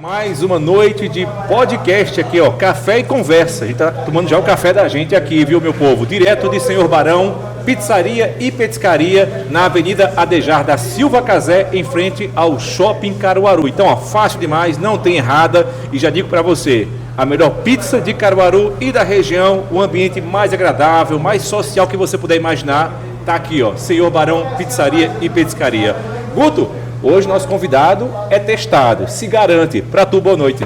Mais uma noite de podcast aqui, ó, Café e Conversa. A gente tá tomando já o café da gente aqui, viu, meu povo? Direto de Senhor Barão, pizzaria e petiscaria na Avenida Adejar da Silva Casé, em frente ao Shopping Caruaru. Então, ó, fácil demais, não tem errada. E já digo pra você, a melhor pizza de Caruaru e da região, o ambiente mais agradável, mais social que você puder imaginar, tá aqui, ó, Senhor Barão, pizzaria e petiscaria. Guto, hoje nosso convidado é testado, se garante. Para tu, boa noite.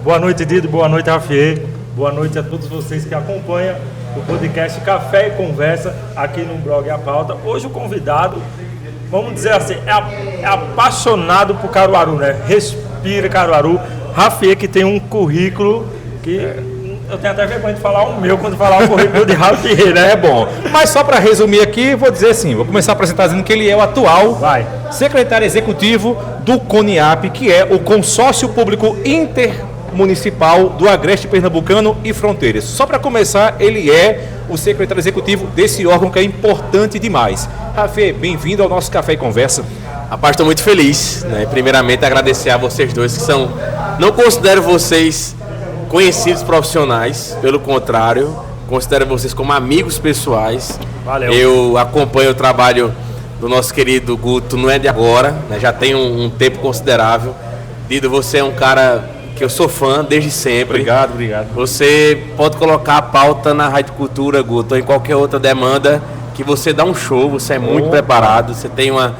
Boa noite, Dido, boa noite, Rafier. Boa noite a todos vocês que acompanham o podcast Café e Conversa aqui no blog A Pauta. Hoje o convidado, vamos dizer assim, é apaixonado por Caruaru, né? Respira Caruaru. Rafier, que tem um currículo que... Eu tenho até vergonha de falar o meu quando falar o currículo de Rafier, né? É bom. Mas só para resumir aqui, vou dizer assim, vou começar a apresentar dizendo que ele é o atual secretário executivo do CONIAP, que é o Consórcio Público Intermunicipal do Agreste Pernambucano e Fronteiras. Só para começar, ele é o secretário executivo desse órgão que é importante demais. Rafier, bem-vindo ao nosso Café e Conversa. Rapaz, estou muito feliz, né? Primeiramente, agradecer a vocês dois que são... Não considero vocês conhecidos profissionais, pelo contrário, considero vocês como amigos pessoais. Valeu. Eu acompanho o trabalho do nosso querido Guto, não é de agora, né? Já tem um tempo considerável. Dido, você é um cara que eu sou fã desde sempre. Obrigado. Você pode colocar a pauta na Rádio Cultura, Guto, ou em qualquer outra demanda, que você dá um show, você é muito preparado, você tem uma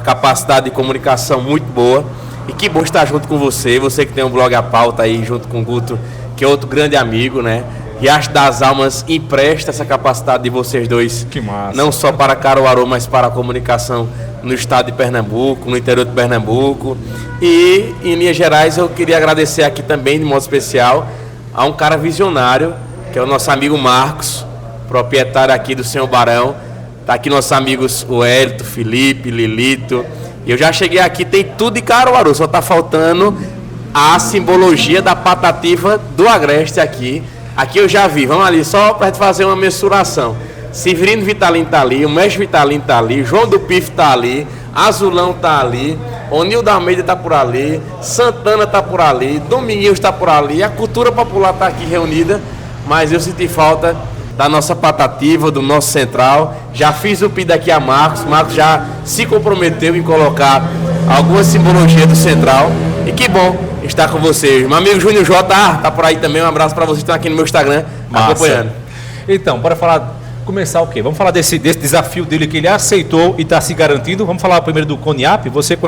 capacidade de comunicação muito boa. E que bom estar junto com você que tem um blog A Pauta aí, junto com o Guto, que é outro grande amigo, né? Riacho das Almas empresta essa capacidade de vocês dois, que massa, não só para Caruaru, mas para a comunicação no estado de Pernambuco, no interior de Pernambuco. E, em linhas gerais, eu queria agradecer aqui também, de modo especial, a um cara visionário, que é o nosso amigo Marcos, proprietário aqui do Senhor Barão. Tá aqui nossos amigos, o Hélito, Felipe, Lilito. Eu já cheguei aqui, tem tudo de Caruaru, só tá faltando a simbologia da patativa do Agreste aqui. Aqui eu já vi, vamos ali, só pra gente fazer uma mensuração. Severino Vitalino tá ali, o Mestre Vitalino tá ali, João do Pif tá ali, Azulão tá ali, Onil da Almeida tá por ali, Santana tá por ali, Dominguinhos tá por ali, a cultura popular tá aqui reunida, mas eu senti falta da nossa patativa, do nosso central. Já fiz o pedido aqui a Marcos já se comprometeu em colocar alguma simbologia do central. E que bom estar com vocês. Meu amigo Júnior J tá por aí também, um abraço para vocês que estão aqui no meu Instagram acompanhando. Então, bora começar o quê? Vamos falar desse desafio dele que ele aceitou e está se garantindo. Vamos falar primeiro do CONIAP. Você com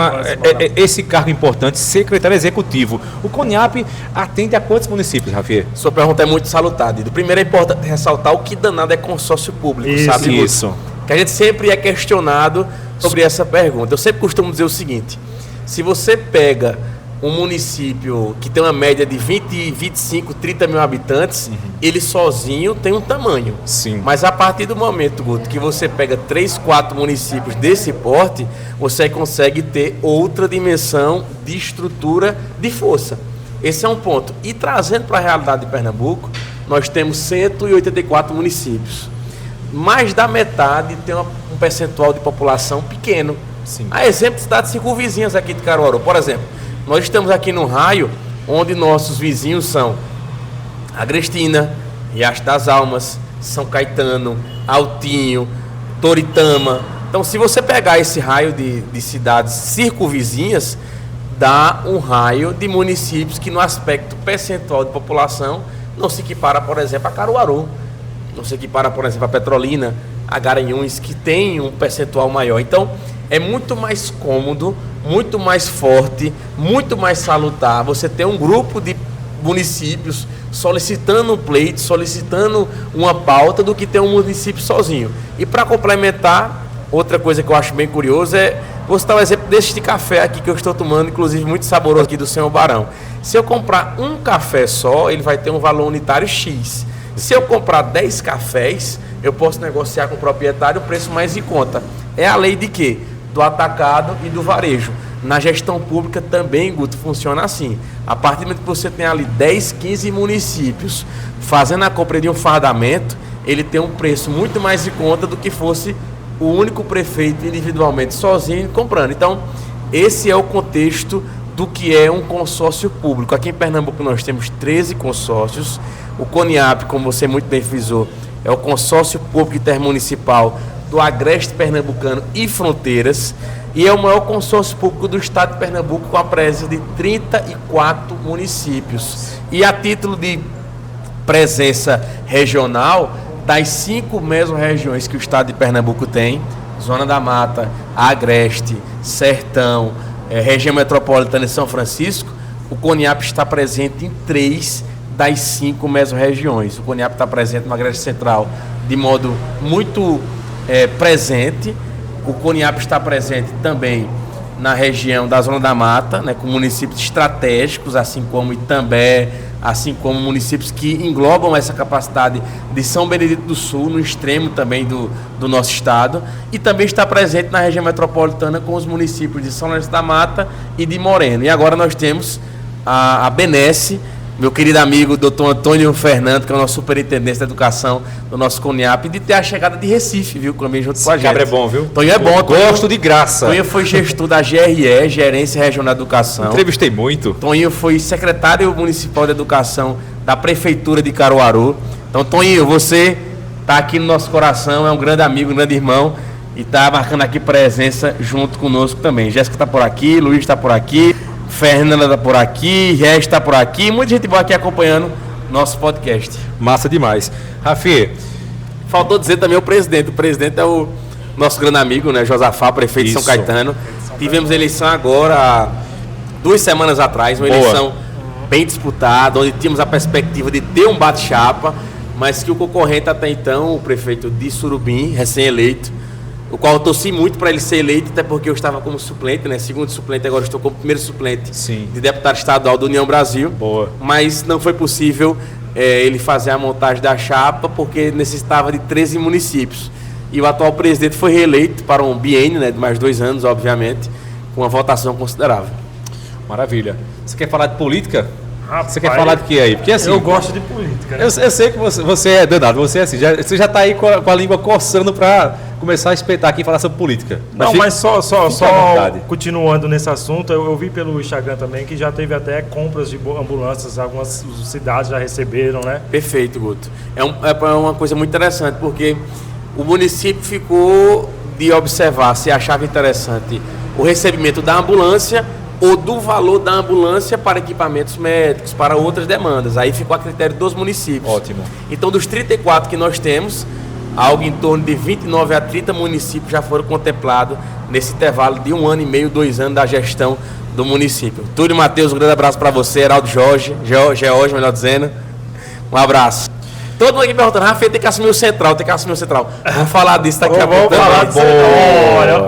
esse cargo importante, secretário executivo. O CONIAP atende a quantos municípios, Rafier? Sua pergunta é muito salutar, Dido. Primeiro é importante ressaltar o que danado é consórcio público, sabe? Isso. Que a gente sempre é questionado sobre essa pergunta. Eu sempre costumo dizer o seguinte: se você pega um município que tem uma média de 20, 25, 30 mil habitantes, ele sozinho tem um tamanho. Sim. Mas a partir do momento, Guto, que você pega 3, 4 municípios desse porte, você consegue ter outra dimensão de estrutura de força. Esse é um ponto. E trazendo para a realidade de Pernambuco, nós temos 184 municípios. Mais da metade tem um percentual de população pequeno. Sim. A exemplo de cidades circunvizinhas aqui de Caruaru, por exemplo. Nós estamos aqui num raio onde nossos vizinhos são Agrestina, Riacho das Almas, São Caetano, Altinho, Toritama. Então, se você pegar esse raio de cidades circunvizinhas, dá um raio de municípios que no aspecto percentual de população não se equipara, por exemplo, a Caruaru, não se equipara, por exemplo, a Petrolina, a Garanhuns, que tem um percentual maior. Então, é muito mais cômodo, muito mais forte, muito mais salutar você ter um grupo de municípios solicitando um pleito, solicitando uma pauta, do que ter um município sozinho. E para complementar, outra coisa que eu acho bem curioso é, vou citar um exemplo deste café aqui que eu estou tomando, inclusive muito saboroso aqui do Senhor Barão. Se eu comprar um café só, ele vai ter um valor unitário X. Se eu comprar 10 cafés, eu posso negociar com o proprietário o preço mais em conta. É a lei de quê? Do atacado e do varejo. Na gestão pública também, Guto, funciona assim. A partir do momento que você tem ali 10, 15 municípios fazendo a compra de um fardamento, ele tem um preço muito mais em conta do que fosse o único prefeito individualmente sozinho comprando. Então, esse é o contexto do que é um consórcio público. Aqui em Pernambuco nós temos 13 consórcios. O CONIAP, como você muito bem frisou, é o consórcio público intermunicipal do Agreste Pernambucano e Fronteiras, e é o maior consórcio público do estado de Pernambuco, com a presença de 34 municípios. E a título de presença regional, das 5 mesorregiões que o estado de Pernambuco tem, Zona da Mata, Agreste, Sertão, região metropolitana de São Francisco, o CONIAP está presente em 3 das 5 mesorregiões. O CONIAP está presente no Agreste Central de modo muito presente. O CONIAP está presente também na região da Zona da Mata, né, com municípios estratégicos, assim como Itambé, assim como municípios que englobam essa capacidade de São Benedito do Sul, no extremo também do nosso estado, e também está presente na região metropolitana com os municípios de São Lourenço da Mata e de Moreno. E agora nós temos a Benesse, meu querido amigo doutor Antônio Fernando, que é o nosso superintendente da educação do nosso CONIAP, de ter a chegada de Recife, viu, também junto com a gente. Cabra é bom, viu? Tonho é bom. Gosto de graça. Tonho foi gestor da GRE, Gerência Regional de Educação. Entrevistei muito. Tonho foi secretário municipal de educação da Prefeitura de Caruaru. Então, Tonho, você está aqui no nosso coração, é um grande amigo, um grande irmão, e está marcando aqui presença junto conosco também. Jéssica está por aqui, Luiz está por aqui, Fernanda está por aqui, Regis está por aqui, muita gente boa aqui acompanhando nosso podcast. Massa demais. Rafi, faltou dizer também o presidente. O presidente é o nosso grande amigo, né? Josafá, prefeito de São Caetano. Tivemos eleição agora, há 2 semanas atrás, uma eleição bem disputada, onde tínhamos a perspectiva de ter um bate-chapa, mas que o concorrente até então, o prefeito de Surubim, recém-eleito, o qual eu torci muito para ele ser eleito, até porque eu estava como suplente, né? Segundo suplente, agora estou como primeiro suplente de deputado estadual da União Brasil. Boa. Mas não foi possível ele fazer a montagem da chapa, porque necessitava de 13 municípios. E o atual presidente foi reeleito para um biênio, né, de mais 2 anos, obviamente, com uma votação considerável. Maravilha. Você quer falar de política? Rapaz, você quer falar de que aí? Porque assim, eu gosto de política, né? Eu sei que você é danado, você é assim, você já está aí com a língua coçando para começar a espetar aqui e falar sobre política. Mas só continuando nesse assunto, eu vi pelo Instagram também que já teve até compras de ambulâncias, algumas cidades já receberam, né? Perfeito, Guto. É uma coisa muito interessante, porque o município ficou de observar se achava interessante o recebimento da ambulância ou do valor da ambulância para equipamentos médicos, para outras demandas. Aí ficou a critério dos municípios. Ótimo. Então, dos 34 que nós temos, algo em torno de 29 a 30 municípios já foram contemplados nesse intervalo de 1 ano e meio, 2 anos da gestão do município. Túlio Matheus, um grande abraço para você. Heraldo Jorge, melhor dizendo. Um abraço. Todo mundo aqui perguntando, Rafa, tem que assumir o Central, Vamos falar disso daqui a pouco.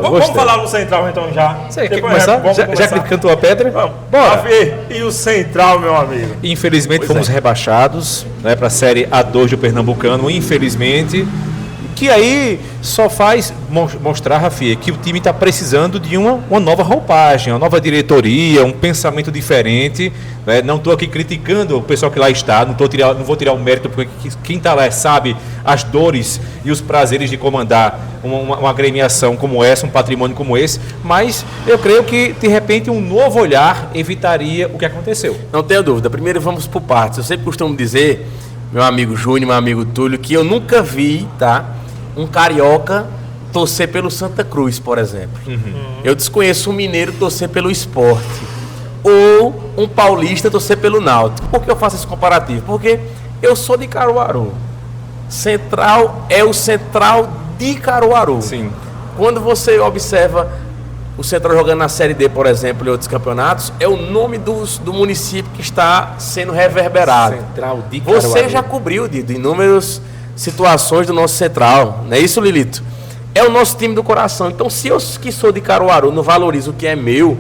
Vamos falar no Central então já. Você quer começar? Já que ele cantou a pedra? Vamos. Bora. E o Central, meu amigo? Infelizmente fomos rebaixados, né, para a Série A2 do Pernambucano, infelizmente. Que aí só faz mostrar, Rafi, que o time está precisando de uma nova roupagem, uma nova diretoria, um pensamento diferente. Né? Não estou aqui criticando o pessoal que lá está, não vou tirar o mérito, porque quem está lá sabe as dores e os prazeres de comandar uma agremiação como essa, um patrimônio como esse, mas eu creio que, de repente, um novo olhar evitaria o que aconteceu. Não tenho dúvida. Primeiro vamos por partes. Eu sempre costumo dizer, meu amigo Júnior, meu amigo Túlio, que eu nunca vi, tá, um carioca torcer pelo Santa Cruz, por exemplo. Eu desconheço um mineiro torcer pelo Sport ou um paulista torcer pelo Náutico. Por que eu faço esse comparativo? Porque eu sou de Caruaru. Central é o Central de Caruaru. Sim. Quando você observa o Central jogando na Série D, por exemplo, e outros campeonatos, é o nome do município que está sendo reverberado. Central de Caruaru. Você já cobriu, Dido, inúmeras situações do nosso Central, não é isso, Lilito? É o nosso time do coração. Então, se eu que sou de Caruaru não valorizo o que é meu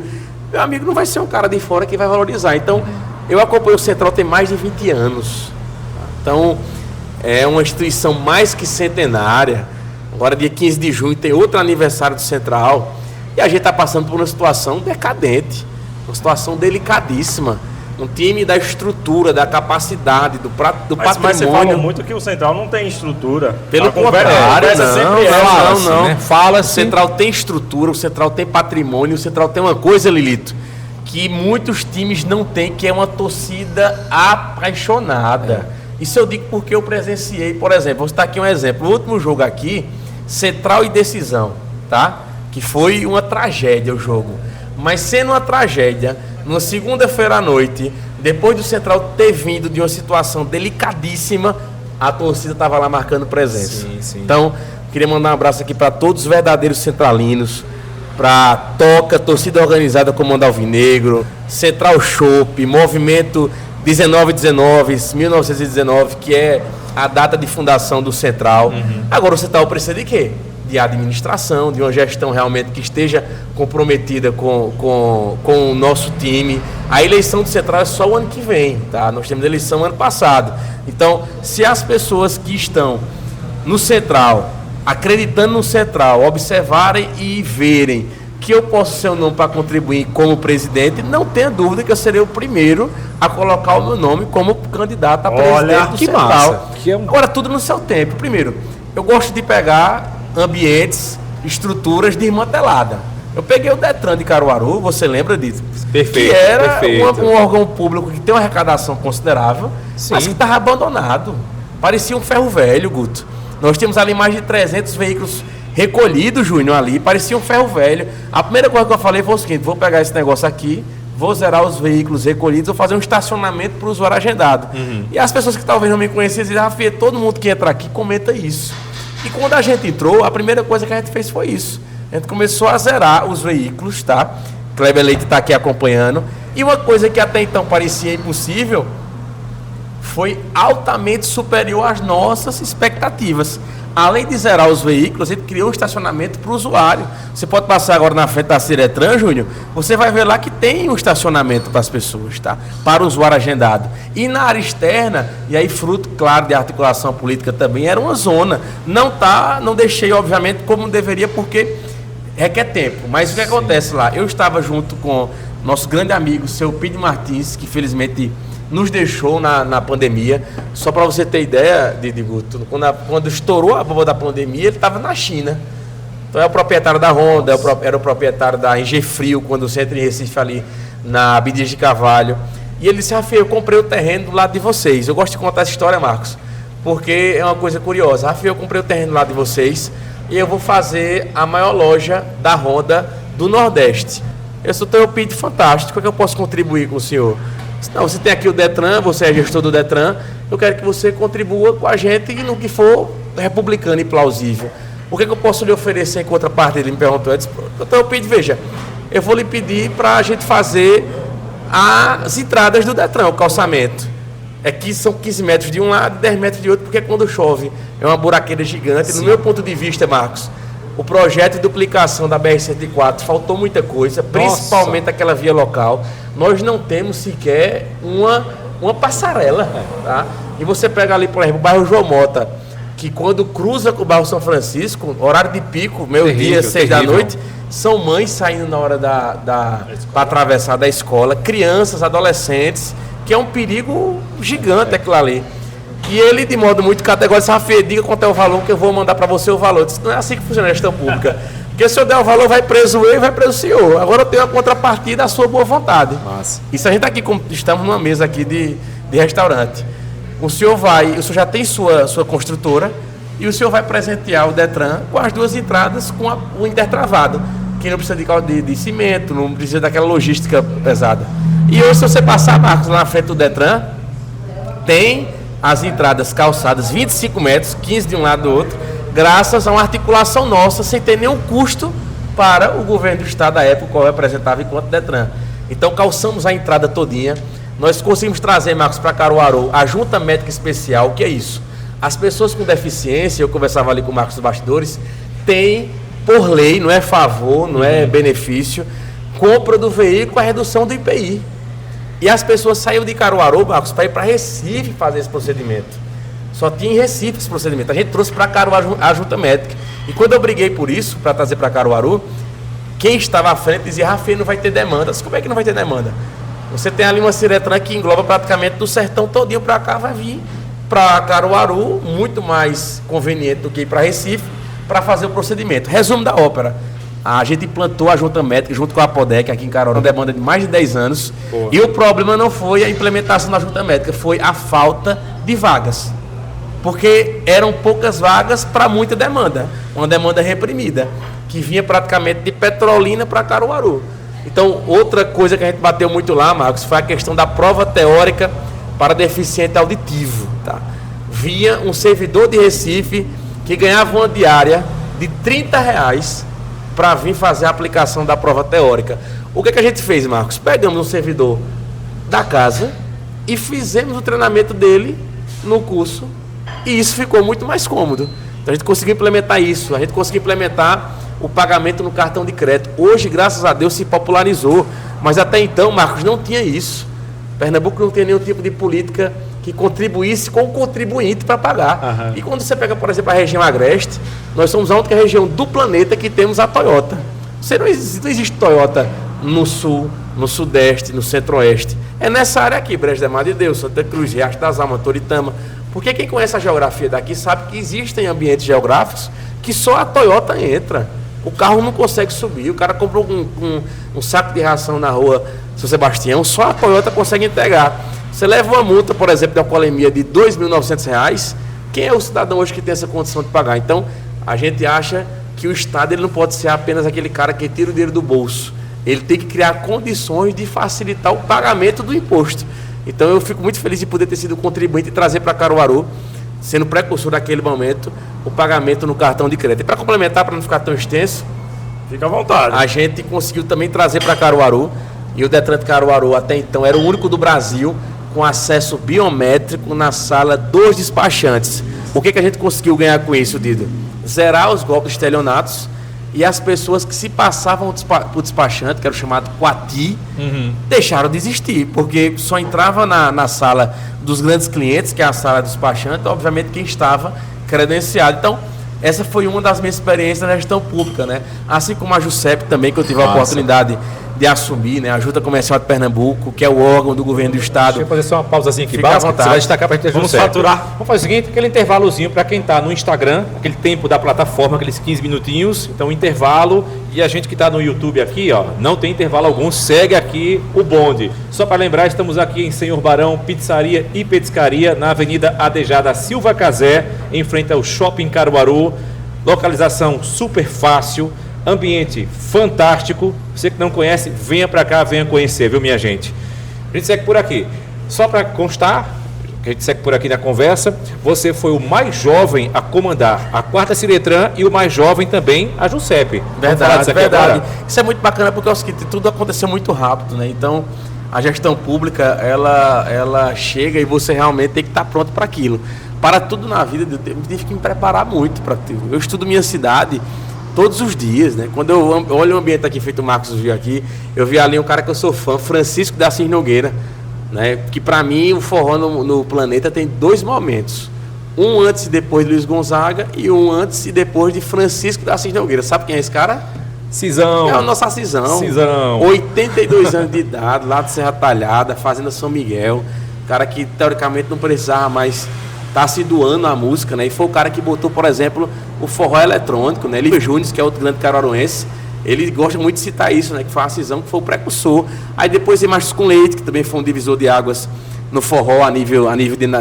amigo não vai ser um cara de fora que vai valorizar. Então, eu acompanho o Central tem mais de 20 anos. Então, é uma instituição mais que centenária. Agora, dia 15 de junho, tem outro aniversário do Central. E a gente está passando por uma situação decadente, uma situação delicadíssima. Um time da estrutura, da capacidade, do patrimônio. Mas você fala muito que o Central não tem estrutura. Pelo contrário, não. Fala, o Central tem estrutura, o Central tem patrimônio, o Central tem uma coisa, Lilito, que muitos times não têm, que é uma torcida apaixonada. Isso eu digo porque eu presenciei, por exemplo, vou citar aqui um exemplo. O último jogo aqui, Central e Decisão, tá? Que foi uma tragédia o jogo. Mas sendo uma tragédia, numa segunda-feira à noite, depois do Central ter vindo de uma situação delicadíssima, a torcida estava lá marcando presença. Sim. Então, queria mandar um abraço aqui para todos os verdadeiros centralinos, para Toca, torcida organizada Comando Alvinegro, Central Chopp, Movimento 1919, que é a data de fundação do Central. Agora o Central precisa de quê? De administração, de uma gestão realmente que esteja comprometida com o nosso time. A eleição do Central é só o ano que vem, tá? Nós temos eleição ano passado. Então, se as pessoas que estão no Central, acreditando no Central, observarem e verem que eu posso ser o nome para contribuir como presidente, não tenha dúvida que eu serei o primeiro a colocar o meu nome como candidato a presidente do Central. Massa. Agora, tudo no seu tempo. Primeiro, eu gosto de pegar ambientes, estruturas desmanteladas. Eu peguei o Detran de Caruaru, você lembra disso? Perfeito. Que era um órgão público que tem uma arrecadação considerável, mas que estava abandonado. Parecia um ferro velho, Guto. Nós temos ali mais de 300 veículos recolhidos, Júnior, ali, parecia um ferro velho. A primeira coisa que eu falei foi o seguinte: vou pegar esse negócio aqui, vou zerar os veículos recolhidos, vou fazer um estacionamento para o usuário agendado. E as pessoas que talvez não me conheciam dizem: Rafael, todo mundo que entra aqui comenta isso. E quando a gente entrou, a primeira coisa que a gente fez foi isso. A gente começou a zerar os veículos, tá? Kleber Leite está aqui acompanhando. E uma coisa que até então parecia impossível foi altamente superior às nossas expectativas. Além de zerar os veículos, a gente criou um estacionamento para o usuário. Você pode passar agora na frente da Ciretran, Júnior, você vai ver lá que tem um estacionamento para as pessoas, tá? Para o usuário agendado. E na área externa, e aí fruto, claro, de articulação política também, era uma zona. Não deixei, obviamente, como deveria, porque requer tempo. Mas o que acontece lá? Eu estava junto com nosso grande amigo, seu Pide Martins, que felizmente nos deixou na pandemia. Só para você ter ideia, Guto, quando estourou a bomba da pandemia, ele estava na China. Então é o proprietário da Honda, era o proprietário da Engie Frio, quando o centro em Recife ali na Abdias de Carvalho. E ele disse: Rafael, eu comprei o terreno do lado de vocês. Eu gosto de contar essa história, Marcos, porque é uma coisa curiosa. Rafael, eu comprei o terreno do lado de vocês e eu vou fazer a maior loja da Honda do Nordeste. Eu sou teu pedido fantástico, o que eu posso contribuir com o senhor? Não, você tem aqui o Detran, você é gestor do Detran, eu quero que você contribua com a gente no que for republicano e plausível. O que eu posso lhe oferecer em contraparte? Ele me perguntou. Eu disse: então eu pedi, veja, eu vou lhe pedir para a gente fazer as entradas do Detran, o calçamento. Aqui são 15 metros de um lado e 10 metros de outro, porque quando chove é uma buraqueira gigante. Sim. No meu ponto de vista, Marcos, o projeto de duplicação da BR-104 faltou muita coisa, principalmente aquela via local. Nós não temos sequer uma passarela, tá? E você pega ali, por exemplo, o bairro João Mota, que quando cruza com o bairro São Francisco, horário de pico, meio-dia, 6 da noite, são mães saindo na hora para atravessar da escola, crianças, adolescentes, que é um perigo gigante aquilo ali. E ele, de modo muito categórico, disse: Rafael, diga quanto é o valor que eu vou mandar para você o valor. Eu disse: não é assim que funciona a gestão pública. Porque se eu der o valor, vai preso eu e vai preso o senhor. Agora eu tenho a contrapartida da sua boa vontade. Nossa. Isso a gente aqui, estamos numa mesa aqui de restaurante. O senhor já tem sua construtora e o senhor vai presentear o Detran com as duas entradas com o intertravado, que não precisa de cimento, não precisa daquela logística pesada. E hoje, se você passar, Marcos, lá na frente do Detran, tem as entradas calçadas 25 metros, 15 de um lado do outro, graças a uma articulação nossa, sem ter nenhum custo para o governo do estado da época, qual eu representava enquanto Detran. Então, calçamos a entrada todinha. Nós conseguimos trazer, Marcos, para Caruaru a Junta Médica Especial. O que é isso? As pessoas com deficiência, eu conversava ali com o Marcos dos Bastidores, tem, por lei, não é favor, não é benefício, compra do veículo a redução do IPI. E as pessoas saíram de Caruaru, Marcos, para ir para Recife fazer esse procedimento. Só tinha em Recife esse procedimento. A gente trouxe para Caruaru a Junta Médica. E quando eu briguei por isso, para trazer para Caruaru, quem estava à frente dizia: Rafael, não vai ter demanda. Disse: como é que não vai ter demanda? Você tem ali uma Ciretran que engloba praticamente do sertão todinho para cá, vai vir para Caruaru, muito mais conveniente do que ir para Recife, para fazer o procedimento. Resumo da ópera: A gente implantou a junta médica junto com a Apodec aqui em Caruaru, uma demanda de mais de 10 anos. Boa. E o problema não foi a implementação da junta médica, foi a falta de vagas. Porque eram poucas vagas para muita demanda. Uma demanda reprimida, que vinha praticamente de Petrolina para Caruaru. Então, outra coisa que a gente bateu muito lá, Marcos, foi a questão da prova teórica para deficiente auditivo. Tá? Via um servidor de Recife que ganhava uma diária de R$30 para vir fazer a aplicação da prova teórica. O que a gente fez, Marcos? Pegamos um servidor da casa e fizemos o treinamento dele no curso, e isso ficou muito mais cômodo. Então a gente conseguiu implementar isso, a gente conseguiu implementar o pagamento no cartão de crédito. Hoje, graças a Deus, se popularizou, mas até então, Marcos, não tinha isso. Pernambuco não tem nenhum tipo de política que contribuísse com o contribuinte para pagar. E quando você pega, por exemplo, a região agreste, nós somos a única região do planeta que temos a Toyota. Não existe Toyota no sul, no sudeste, no centro-oeste. É nessa área aqui, Brejo da Mar de Deus, Santa Cruz, Riacho das Almas, Toritama. Porque quem conhece a geografia daqui sabe que existem ambientes geográficos que só a Toyota entra. O carro não consegue subir. O cara comprou um saco de ração na rua São Sebastião, só a Toyota consegue entregar. Você leva uma multa, por exemplo, de alcoolemia de R$2.900, quem é o cidadão hoje que tem essa condição de pagar? Então, a gente acha que o Estado ele não pode ser apenas aquele cara que tira o dinheiro do bolso. Ele tem que criar condições de facilitar o pagamento do imposto. Então, eu fico muito feliz de poder ter sido contribuinte e trazer para Caruaru, sendo precursor naquele momento, o pagamento no cartão de crédito. E para complementar, para não ficar tão extenso, fica à vontade. A gente conseguiu também trazer para Caruaru, e o Detran de Caruaru até então era o único do Brasil com acesso biométrico na sala dos despachantes. O que a gente conseguiu ganhar com isso, Dido? Zerar os golpes de estelionatos, e as pessoas que se passavam para o despachante, que era o chamado Quati, deixaram de existir, porque só entrava na sala dos grandes clientes, que é a sala do despachante, obviamente quem estava credenciado. Então, essa foi uma das minhas experiências na gestão pública, né? Assim como a JUSEP também, que eu tive a oportunidade de assumir, né? A Junta Comercial de Pernambuco, que é o órgão do governo do estado. Deixa eu fazer só uma pausazinha aqui, fica à vontade. Você vai destacar para a gente. Vamos faturar. Vamos fazer o seguinte, aquele intervalozinho para quem está no Instagram, aquele tempo da plataforma, aqueles 15 minutinhos, então intervalo, e a gente que está no YouTube aqui, ó, não tem intervalo algum, segue aqui o bonde. Só para lembrar, estamos aqui em Senhor Barão, Pizzaria e Petiscaria, na Avenida Adejá da Silva Casé, em frente ao Shopping Caruaru. Localização super fácil, ambiente fantástico. Você que não conhece, venha para cá, venha conhecer, viu, minha gente? A gente segue por aqui. Só para constar, que a gente segue por aqui na conversa, você foi o mais jovem a comandar a 4ª Ciretran e o mais jovem também a JUSEP. Verdade, verdade. Agora? Isso é muito bacana porque é o seguinte, tudo aconteceu muito rápido, né? Então, a gestão pública, ela chega e você realmente tem que estar pronto para aquilo. Para tudo na vida, eu tive que me preparar muito para aquilo. Eu estudo minha cidade todos os dias, né? Quando eu olho o ambiente aqui, feito o Marcos viu aqui, eu vi ali um cara que eu sou fã, Francisco da Assis Nogueira, né? Que para mim o forró no planeta tem 2 momentos. Um antes e depois de Luiz Gonzaga e um antes e depois de Francisco da Assis Nogueira. Sabe quem é esse cara? Cisão. É o nosso Cisão. 82 anos de idade, lá de Serra Talhada, Fazenda São Miguel. Cara que teoricamente não precisava mais tá se doando a música, né? E foi o cara que botou, por exemplo, o forró eletrônico, né? Ele Júnior, que é outro grande caruaruense, ele gosta muito de citar isso, né? Que foi a Cisão, que foi o precursor. Aí depois tem Machos com Leite, que também foi um divisor de águas no forró a nível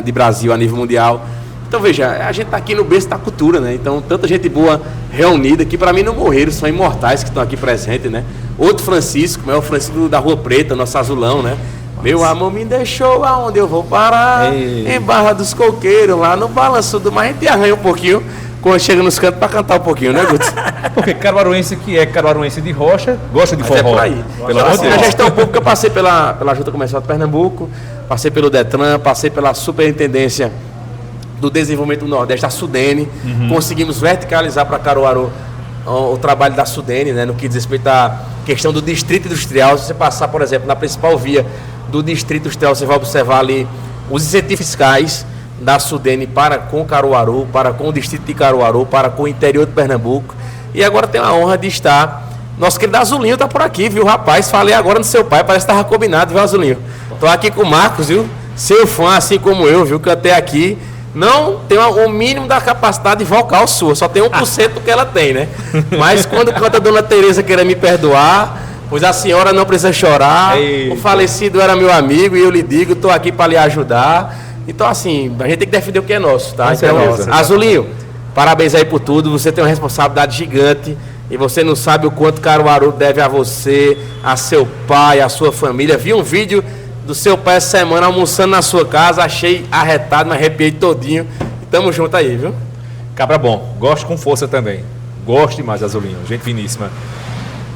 de Brasil, a nível mundial. Então veja, a gente tá aqui no berço da cultura, né? Então tanta gente boa reunida, que para mim não morreram, são imortais que estão aqui presentes, né? Outro Francisco, é o Francisco da Rua Preta, nosso azulão, né? Meu amor me deixou aonde eu vou parar. Em Barra dos Coqueiros, lá no Balanço do Mar. A gente arranha um pouquinho quando chega nos cantos para cantar um pouquinho, né, Guto? Porque caruaruense que é caruaruense de rocha, gosta de forró. É por aí. Na gestão pública eu passei pela Junta Comercial de Pernambuco, passei pelo Detran, passei pela Superintendência do Desenvolvimento do Nordeste, a Sudene. Conseguimos verticalizar para Caruaru o trabalho da Sudene, né, no que diz respeito à questão do distrito industrial. Se você passar, por exemplo, na principal via do distrito industrial, você vai observar ali os incentivos fiscais da Sudene para com Caruaru, para com o distrito de Caruaru, para com o interior de Pernambuco. E agora tem a honra de estar, nosso querido Azulinho está por aqui, viu, rapaz? Falei agora no seu pai, parece que estava combinado, viu, Azulinho? Estou aqui com o Marcos, viu? Seu fã, assim como eu, viu? Cantei aqui não tem o mínimo da capacidade vocal sua, só tem 1% do que ela tem, né? Mas quando canta a Dona Tereza queira me perdoar, pois a senhora não precisa chorar, Eita. o falecido era meu amigo e eu lhe digo, estou aqui para lhe ajudar. Então, assim, a gente tem que defender o que é nosso, tá? Com Então, certeza. Azulinho, parabéns aí por tudo, você tem uma responsabilidade gigante e você não sabe o quanto Caruaru deve a você, a seu pai, a sua família. Vi um vídeo do seu pai essa semana almoçando na sua casa, achei arretado, me arrepiei todinho. Tamo junto aí, viu? Cabra bom, gosto com força também. Gosto demais, Azulinho, gente finíssima.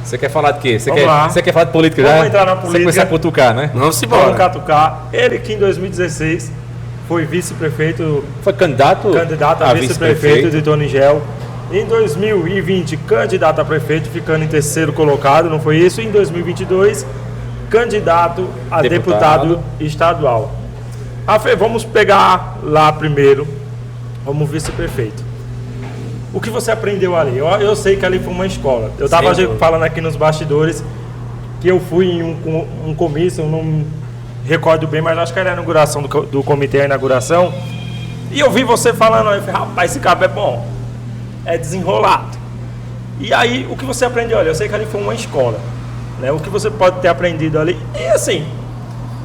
Você quer falar de quê? Vamos lá. Você quer falar de política Vamos já? entrar na Você política. começar a cutucar, né? Vamos Vamos embora. catucar. Ele que em 2016 foi vice-prefeito, Foi candidato a vice-prefeito de Toningel. Em 2020, candidato a prefeito, ficando em terceiro colocado, não foi isso? Em 2022, candidato a deputado estadual. Vamos pegar lá primeiro, como vice-prefeito. O que você aprendeu ali? Eu sei que ali foi uma escola. Eu estava Sem dúvida. falando aqui nos bastidores que eu fui em um comício, eu não recordo bem, mas acho que era a inauguração do comitê, a inauguração. E eu vi você falando, eu falei, rapaz, esse cabo é bom, é desenrolado. E aí, o que você aprendeu ali? Eu sei que ali foi uma escola, né? O que você pode ter aprendido ali? E assim,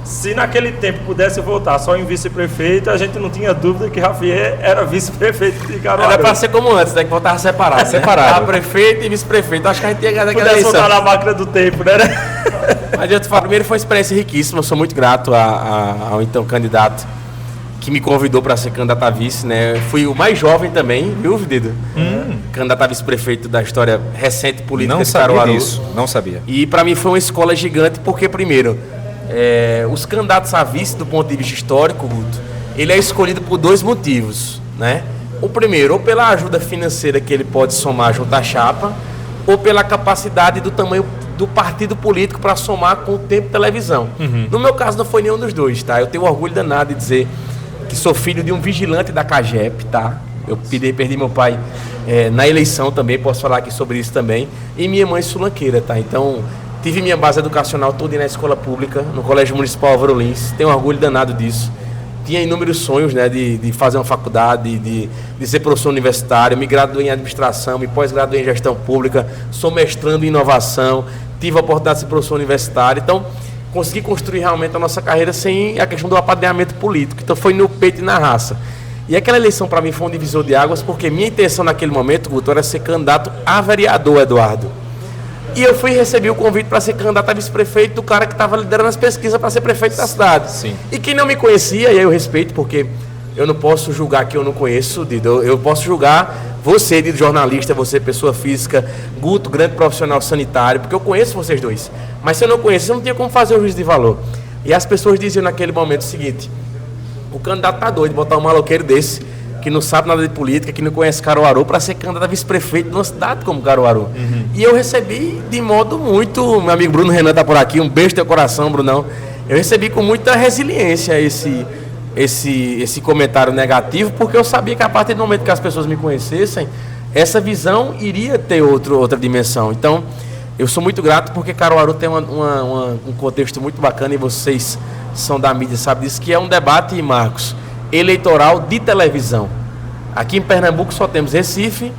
se naquele tempo pudesse voltar só em vice-prefeito, a gente não tinha dúvida que Rafael era vice-prefeito de Caruaru. Era pra ser como antes, né? Que voltava separado. Separado. Tava prefeito e vice-prefeito. Acho que a gente ia ganhar aquela Pudesse voltar eleição. na máquina do tempo, né? Mas eu te falo, primeiro foi uma experiência riquíssima. Eu sou muito grato ao então candidato que me convidou para ser candidato a vice, né? Eu fui o mais jovem também, viu, Dido? Candidato a vice-prefeito da história recente política Não de sabia Caruaru. disso, não sabia. E para mim foi uma escola gigante, porque, primeiro, os candidatos a vice, do ponto de vista histórico, Guto, ele é escolhido por dois motivos, né? O primeiro, ou pela ajuda financeira que ele pode somar junto à chapa, ou pela capacidade do tamanho do partido político para somar com o tempo de televisão. No meu caso, não foi nenhum dos dois, tá? Eu tenho orgulho danado de dizer que sou filho de um vigilante da CAGEP, tá? Eu perdi meu pai na eleição também, posso falar aqui sobre isso também, e minha mãe sulanqueira, tá? Então, tive minha base educacional toda na escola pública, no Colégio Municipal Álvaro Lins, tenho orgulho danado disso. Tinha inúmeros sonhos, né, de fazer uma faculdade, de ser professor universitário, me graduei em administração, me pós-graduei em gestão pública, sou mestrando em inovação, tive a oportunidade de ser professor universitário, então consegui construir realmente a nossa carreira sem a questão do apadrinhamento político, então foi no peito e na raça. E aquela eleição para mim foi um divisor de águas, porque minha intenção naquele momento, Guto, era ser candidato a vereador, Eduardo. E eu fui receber o convite para ser candidato a vice-prefeito do cara que estava liderando as pesquisas para ser prefeito da cidade. Sim. E quem não me conhecia, e aí eu respeito, porque eu não posso julgar que eu não conheço, Dido. Eu posso julgar você, Dido, jornalista, você, pessoa física, Guto, grande profissional sanitário, porque eu conheço vocês dois. Mas se eu não conheço, eu não tinha como fazer o juízo de valor. E as pessoas diziam naquele momento o seguinte: o candidato tá doido de botar um maloqueiro desse, que não sabe nada de política, que não conhece Caruaru, para ser candidato a vice-prefeito numa cidade como Caruaru. E eu recebi de modo muito... Meu amigo Bruno Renan tá por aqui, um beijo no teu coração, Brunão. Eu recebi com muita resiliência esse comentário negativo, porque eu sabia que a partir do momento que as pessoas me conhecessem, essa visão iria ter outra dimensão. Então, eu sou muito grato, porque Caruaru tem um contexto muito bacana, e vocês são da mídia, sabem disso, que é um debate, Marcos, eleitoral de televisão. Aqui em Pernambuco só temos Recife,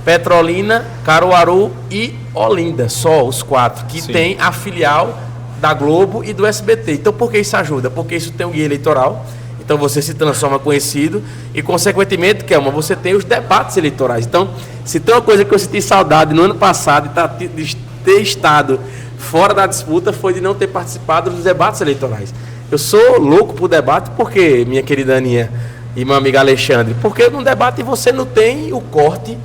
Petrolina, Caruaru e Olinda, só os quatro, que Sim. tem a filial da Globo e do SBT. Então, por que isso ajuda? Porque isso tem um guia eleitoral, então você se transforma conhecido e, consequentemente, Kelma, você tem os debates eleitorais. Então, se tem uma coisa que eu senti saudade no ano passado de ter estado fora da disputa, foi de não ter participado dos debates eleitorais. Eu sou louco por debate, porque, minha querida Aninha e meu amigo Alexandre, porque no debate você não tem o corte,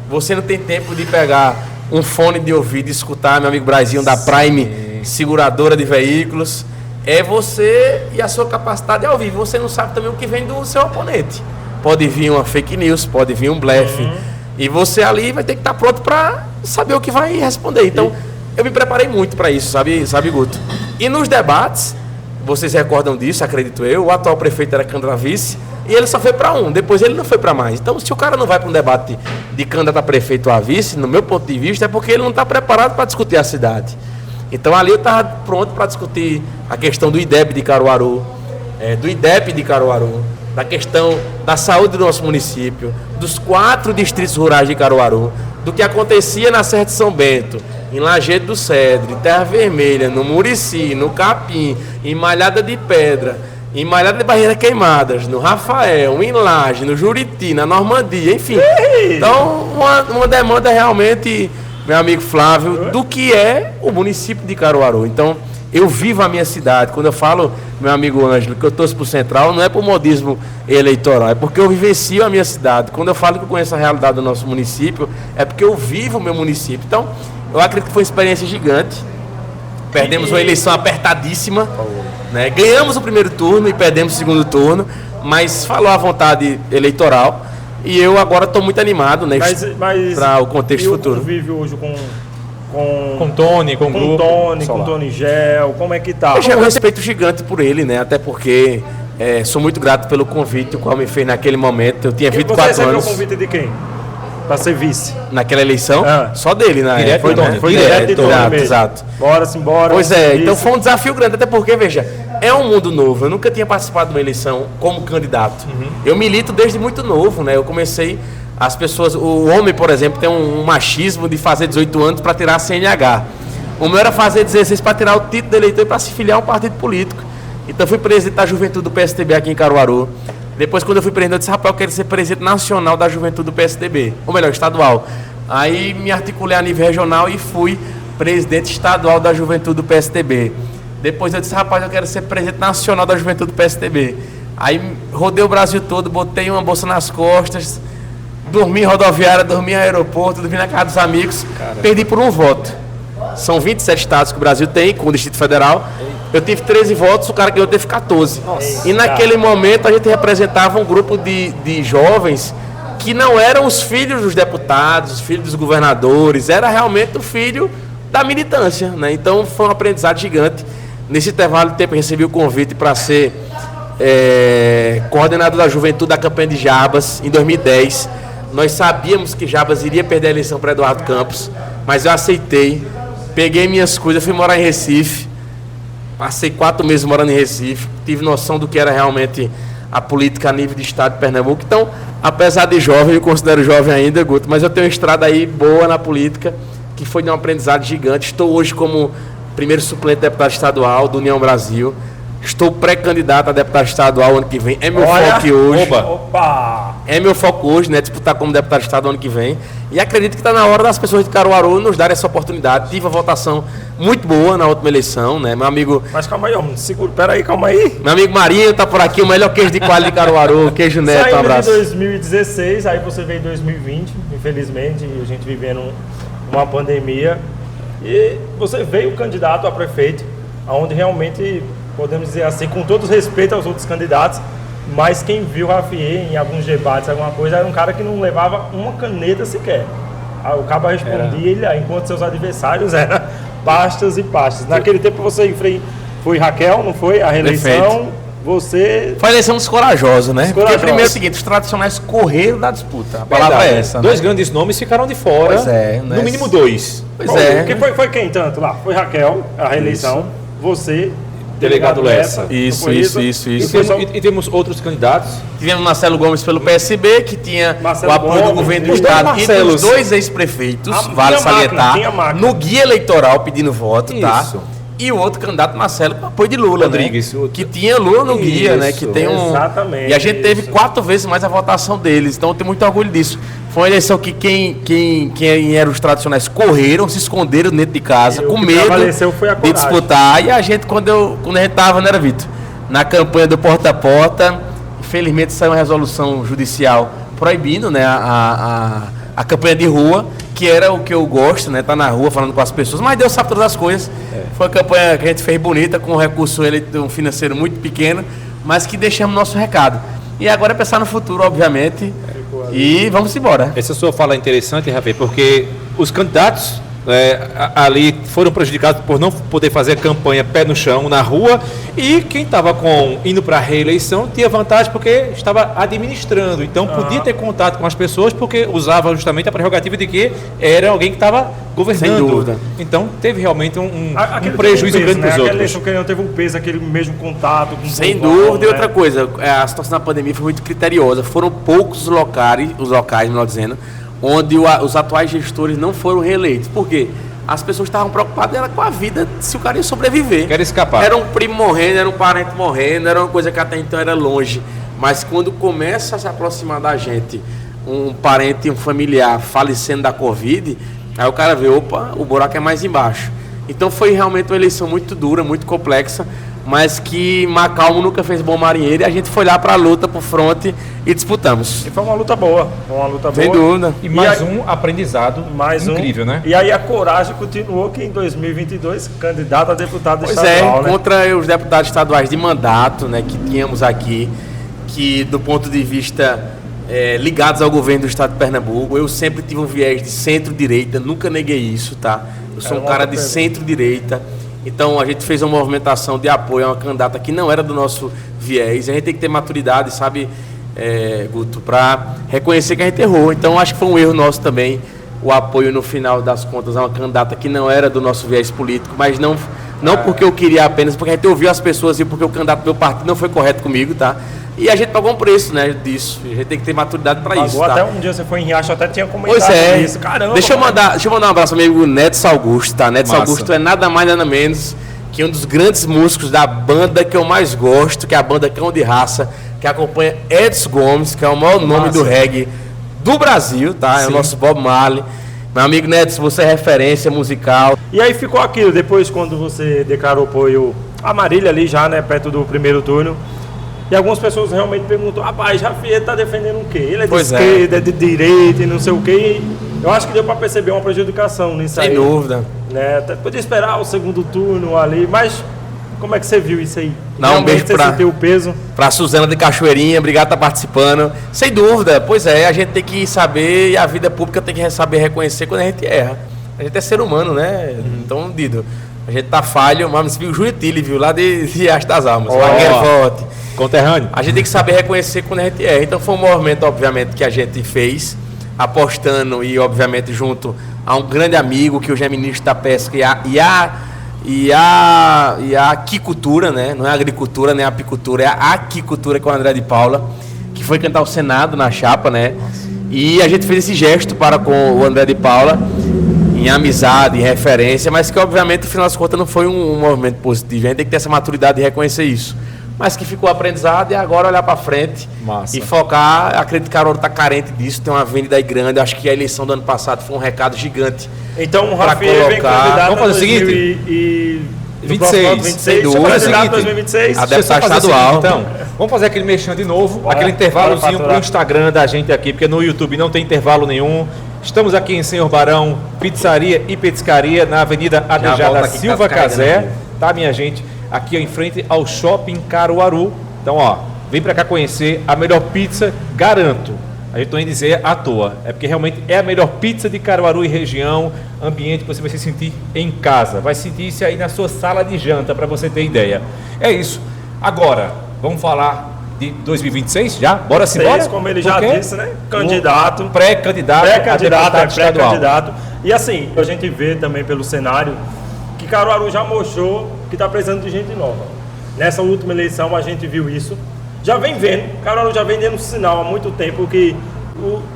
você não tem tempo de pegar um fone de ouvido e escutar, meu amigo Brasil da Prime, seguradora de veículos. É você e a sua capacidade ao vivo. Você não sabe também o que vem do seu oponente. Pode vir uma fake news, pode vir um blefe. E você ali vai ter que estar pronto para saber o que vai responder. Então, eu me preparei muito para isso, sabe, Guto? E nos debates, vocês recordam disso, acredito eu, o atual prefeito era candidato a vice, e ele só foi para um, depois ele não foi para mais. Então, se o cara não vai para um debate de candidato a prefeito ou a vice, no meu ponto de vista, é porque ele não está preparado para discutir a cidade. Então, ali eu estava pronto para discutir a questão do IDEB de Caruaru, do IDEP de Caruaru, da questão da saúde do nosso município, dos 4 distritos rurais de Caruaru, do que acontecia na Serra de São Bento, em Lajeado do Cedro, em Terra Vermelha, no Murici, no Capim, em Malhada de Pedra, em Malhada de Barreiras Queimadas, no Rafael, em Laje, no Juriti, na Normandia, enfim. Então, uma demanda realmente, meu amigo Flávio, do que é o município de Caruaru. Então, eu vivo a minha cidade. Quando eu falo, meu amigo Ângelo, que eu torço pro Central, não é por modismo eleitoral, é porque eu vivencio a minha cidade. Quando eu falo que eu conheço a realidade do nosso município, é porque eu vivo o meu município. Então, eu acredito que foi uma experiência gigante. Perdemos uma eleição apertadíssima, né? Ganhamos o primeiro turno e perdemos o segundo turno, mas falou a vontade eleitoral. E eu agora estou muito animado, né, para o contexto futuro. Você vive hoje com o Tony, com o grupo. Com o Tony Gel, como é que tá? Eu tenho um respeito gigante por ele, né? Até porque sou muito grato pelo convite, o qual me fez naquele momento. Eu tinha 24 anos. Você recebeu o convite de quem? Para ser vice? Naquela eleição? Só dele, né? Direto Foi, Tony. Foi direto de Tony mesmo. Exato. Bora. Pois então foi um desafio grande, até porque, veja, é um mundo novo. Eu nunca tinha participado de uma eleição como candidato. Eu milito desde muito novo, né? Eu comecei, as pessoas, o homem, por exemplo, tem um machismo de fazer 18 anos para tirar a CNH. O meu era fazer 16 para tirar o título de eleitor e para se filiar a um partido político. Então fui presidente da juventude do PSDB aqui em Caruaru. Depois, quando eu fui presidente, eu disse, rapaz, eu quero ser presidente nacional da juventude do PSDB, ou melhor, estadual. Aí me articulei a nível regional e fui presidente estadual da juventude do PSDB. Depois eu disse, rapaz, eu quero ser presidente nacional da juventude do PSDB. Aí rodei o Brasil todo, botei uma bolsa nas costas, dormi em rodoviária, dormi em aeroporto, dormi na casa dos amigos, perdi por um voto. São 27 estados que o Brasil tem, com o Distrito Federal. Eu tive 13 votos, o cara ganhou, teve 14. Nossa, e naquele momento a gente representava um grupo de jovens que não eram os filhos dos deputados, os filhos dos governadores, era realmente o filho da militância, né? Então foi um aprendizado gigante. Nesse intervalo de tempo eu recebi o convite para ser coordenador da juventude da campanha de Jabas em 2010. Nós sabíamos que Jabas iria perder a eleição para Eduardo Campos, mas eu aceitei, peguei minhas coisas, fui morar em Recife. Passei 4 meses morando em Recife, tive noção do que era realmente a política a nível de estado de Pernambuco. Então, apesar de jovem, eu considero jovem ainda, Guto, mas eu tenho uma estrada aí boa na política, que foi de um aprendizado gigante. Estou hoje como primeiro suplente de deputado estadual do União Brasil. Estou pré-candidato a deputado estadual ano que vem. É meu foco hoje. Opa! É meu foco hoje, né? Disputar como deputado estadual ano que vem. E acredito que está na hora das pessoas de Caruaru nos darem essa oportunidade. Tive uma votação muito boa na última eleição, né? Meu amigo. Mas calma aí, homem. Segura, peraí, calma aí. Meu amigo Marinho tá por aqui, o melhor queijo de coalho de Caruaru, queijo Neto, um abraço. Saiu em 2016, aí você veio em 2020, infelizmente, a gente vivendo uma pandemia. E você veio candidato a prefeito, onde realmente, podemos dizer assim, com todo respeito aos outros candidatos, mas quem viu o Rafier em alguns debates, alguma coisa, era um cara que não levava uma caneta sequer. O cabo respondia, enquanto seus adversários eram pastas e pastas. Naquele tempo você foi Raquel, não foi? A reeleição, Perfeito. Você... Foi a eleição dos corajosos, né? Descorajosos. Porque primeiro é o seguinte, os tradicionais correram da disputa. A palavra é essa, Dois né? grandes nomes ficaram de fora. Pois é, né? No mínimo 2. Pois é. Quem foi quem tanto lá? Foi Raquel, a reeleição, você... Delegado Lessa. Isso. E temos outros candidatos. Tivemos Marcelo Gomes pelo PSB, que tinha Marcelo o apoio Gomes, do governo do os dois estado e Marcelos. dos 2 ex-prefeitos, Ah, vale tinha salientar, máquina. no guia eleitoral pedindo voto, tá? Isso. E o outro candidato, Marcelo, com apoio de Lula, Rodrigues, né? o- Que tinha Lula no guia, né? Que tem um... Exatamente, E a gente teve isso. 4 vezes mais a votação deles, então eu tenho muito orgulho disso. Foi uma eleição que quem eram os tradicionais correram, se esconderam dentro de casa, E o com que medo prevaleceu foi a de coragem. disputar. E a gente, quando a gente tava, né, Vitor? Na campanha do porta a porta, infelizmente saiu uma resolução judicial proibindo, né, a campanha de rua, que era o que eu gosto, né, tá na rua falando com as pessoas, mas Deus sabe todas as coisas. Foi uma campanha que a gente fez bonita, com um recurso financeiro muito pequeno, mas que deixamos nosso recado. E agora é pensar no futuro, obviamente, e vamos embora. Essa sua fala é interessante, Rafael, porque os candidatos ali foram prejudicados por não poder fazer a campanha pé no chão, na rua, e quem estava indo para a reeleição tinha vantagem porque estava administrando, então podia ter contato com as pessoas porque usava justamente a prerrogativa de que era alguém que estava governando. Sem dúvida. Então teve realmente um prejuízo grande para os outros. Aquela eleição que não teve um peso, aquele mesmo contato com o Sem povão, dúvida, e né? outra coisa, a situação da pandemia foi muito criteriosa. Foram poucos os locais, melhor dizendo, onde os atuais gestores não foram reeleitos. Por quê? As pessoas estavam preocupadas com a vida, se o cara ia sobreviver. Quer escapar. Era um primo morrendo, era um parente morrendo, era uma coisa que até então era longe. Mas quando começa a se aproximar da gente, um parente, um familiar falecendo da Covid, aí o cara vê, opa, o buraco é mais embaixo. Então foi realmente uma eleição muito dura, muito complexa, mas que Macalmo nunca fez bom marinheiro, e a gente foi lá para a luta, pro fronte, e disputamos. E foi uma luta boa. Sem dúvida. E mais um aprendizado incrível, né? E aí a coragem continuou que em 2022, candidato a deputado Pois estadual, né? contra os deputados estaduais de mandato, né, que tínhamos aqui, que do ponto de vista ligados ao governo do estado de Pernambuco, eu sempre tive um viés de centro-direita, nunca neguei isso, tá? Eu sou um cara de centro-direita, então a gente fez uma movimentação de apoio a uma candidata que não era do nosso viés, a gente tem que ter maturidade, sabe, Guto, para reconhecer que a gente errou. Então acho que foi um erro nosso também, o apoio no final das contas a uma candidata que não era do nosso viés político, mas não porque eu queria apenas, porque a gente ouviu as pessoas e porque o candidato do meu partido não foi correto comigo, tá? E a gente pagou um preço, né, disso. A gente tem que ter maturidade para isso, tá? Até um dia você foi em Riacho, até tinha comentado isso. Caramba. Deixa eu mandar um abraço ao meu amigo Neto Augusto, tá? Neto Massa. Augusto é nada mais, nada menos que um dos grandes músicos da banda que eu mais gosto, que é a banda Cão de Raça, que acompanha Edson Gomes, que é o maior nome do reggae do Brasil, tá? É o nosso Bob Marley. Meu amigo Neto, você é referência musical. E aí ficou aquilo, depois quando você declarou apoio a Marília ali já, né, perto do primeiro turno. E algumas pessoas realmente perguntam, rapaz, Javier tá defendendo o quê? Ele é de esquerda, é de direita e não sei o quê. Eu acho que deu para perceber uma prejudicação nisso aí. Sem dúvida. Né? Até podia esperar o segundo turno ali, mas como é que você viu isso aí? Não, um beijo você sentiu o peso? Pra Suzana de Cachoeirinha, obrigado por estar participando. Sem dúvida, pois é, a gente tem que saber, e a vida pública tem que saber reconhecer quando a gente erra. A gente é ser humano, né? Então, Dido, a gente tá falho, mas você viu o Júlio Tille, viu? Lá de Riacho das Almas. Forte. Conterrâneo. A gente tem que saber reconhecer quando a gente erra. Então foi um movimento, obviamente, que a gente fez, apostando e, obviamente, junto a um grande amigo que hoje é ministro da Pesca e a aquicultura, né? Não é a agricultura, nem a apicultura, é a aquicultura, com o André de Paula, que foi cantar ao Senado na chapa, né? E a gente fez esse gesto para com o André de Paula, em amizade, em referência, mas que, obviamente, no final das contas, não foi um movimento positivo. A gente tem que ter essa maturidade de reconhecer isso. Mas que ficou aprendizado, e agora olhar para frente. Massa. E focar. Acredito que Caruaru está carente disso, tem uma avenida aí grande. Acho que a eleição do ano passado foi um recado gigante. Então o Rafael vem candidato. Vamos fazer o seguinte: 26. Sem dúvida. Candidato 2026. A deputada estadual. Então, vamos fazer aquele mexendo de novo, Bora, aquele intervalozinho bora pro Instagram da gente aqui, porque no YouTube não tem intervalo nenhum. Estamos aqui em Senhor Barão, pizzaria e petiscaria, na Avenida Adejar da Silva Casé, tá, minha gente? Aqui em frente ao Shopping Caruaru. Então, ó, vem pra cá conhecer a melhor pizza, garanto. A gente não ia dizer à toa, é porque realmente é a melhor pizza de Caruaru e região, ambiente que você vai se sentir em casa, vai sentir isso aí na sua sala de janta, para você ter ideia. É isso. Agora, vamos falar de 2026 já? Bora se embora? Como ele já disse, né? Candidato. Pré-candidato. Pré-candidato. E assim, a gente vê também pelo cenário que Caruaru já mostrou que está precisando de gente nova. Nessa última eleição a gente viu isso. Já vem vendo, Caruaru já vem dando sinal há muito tempo que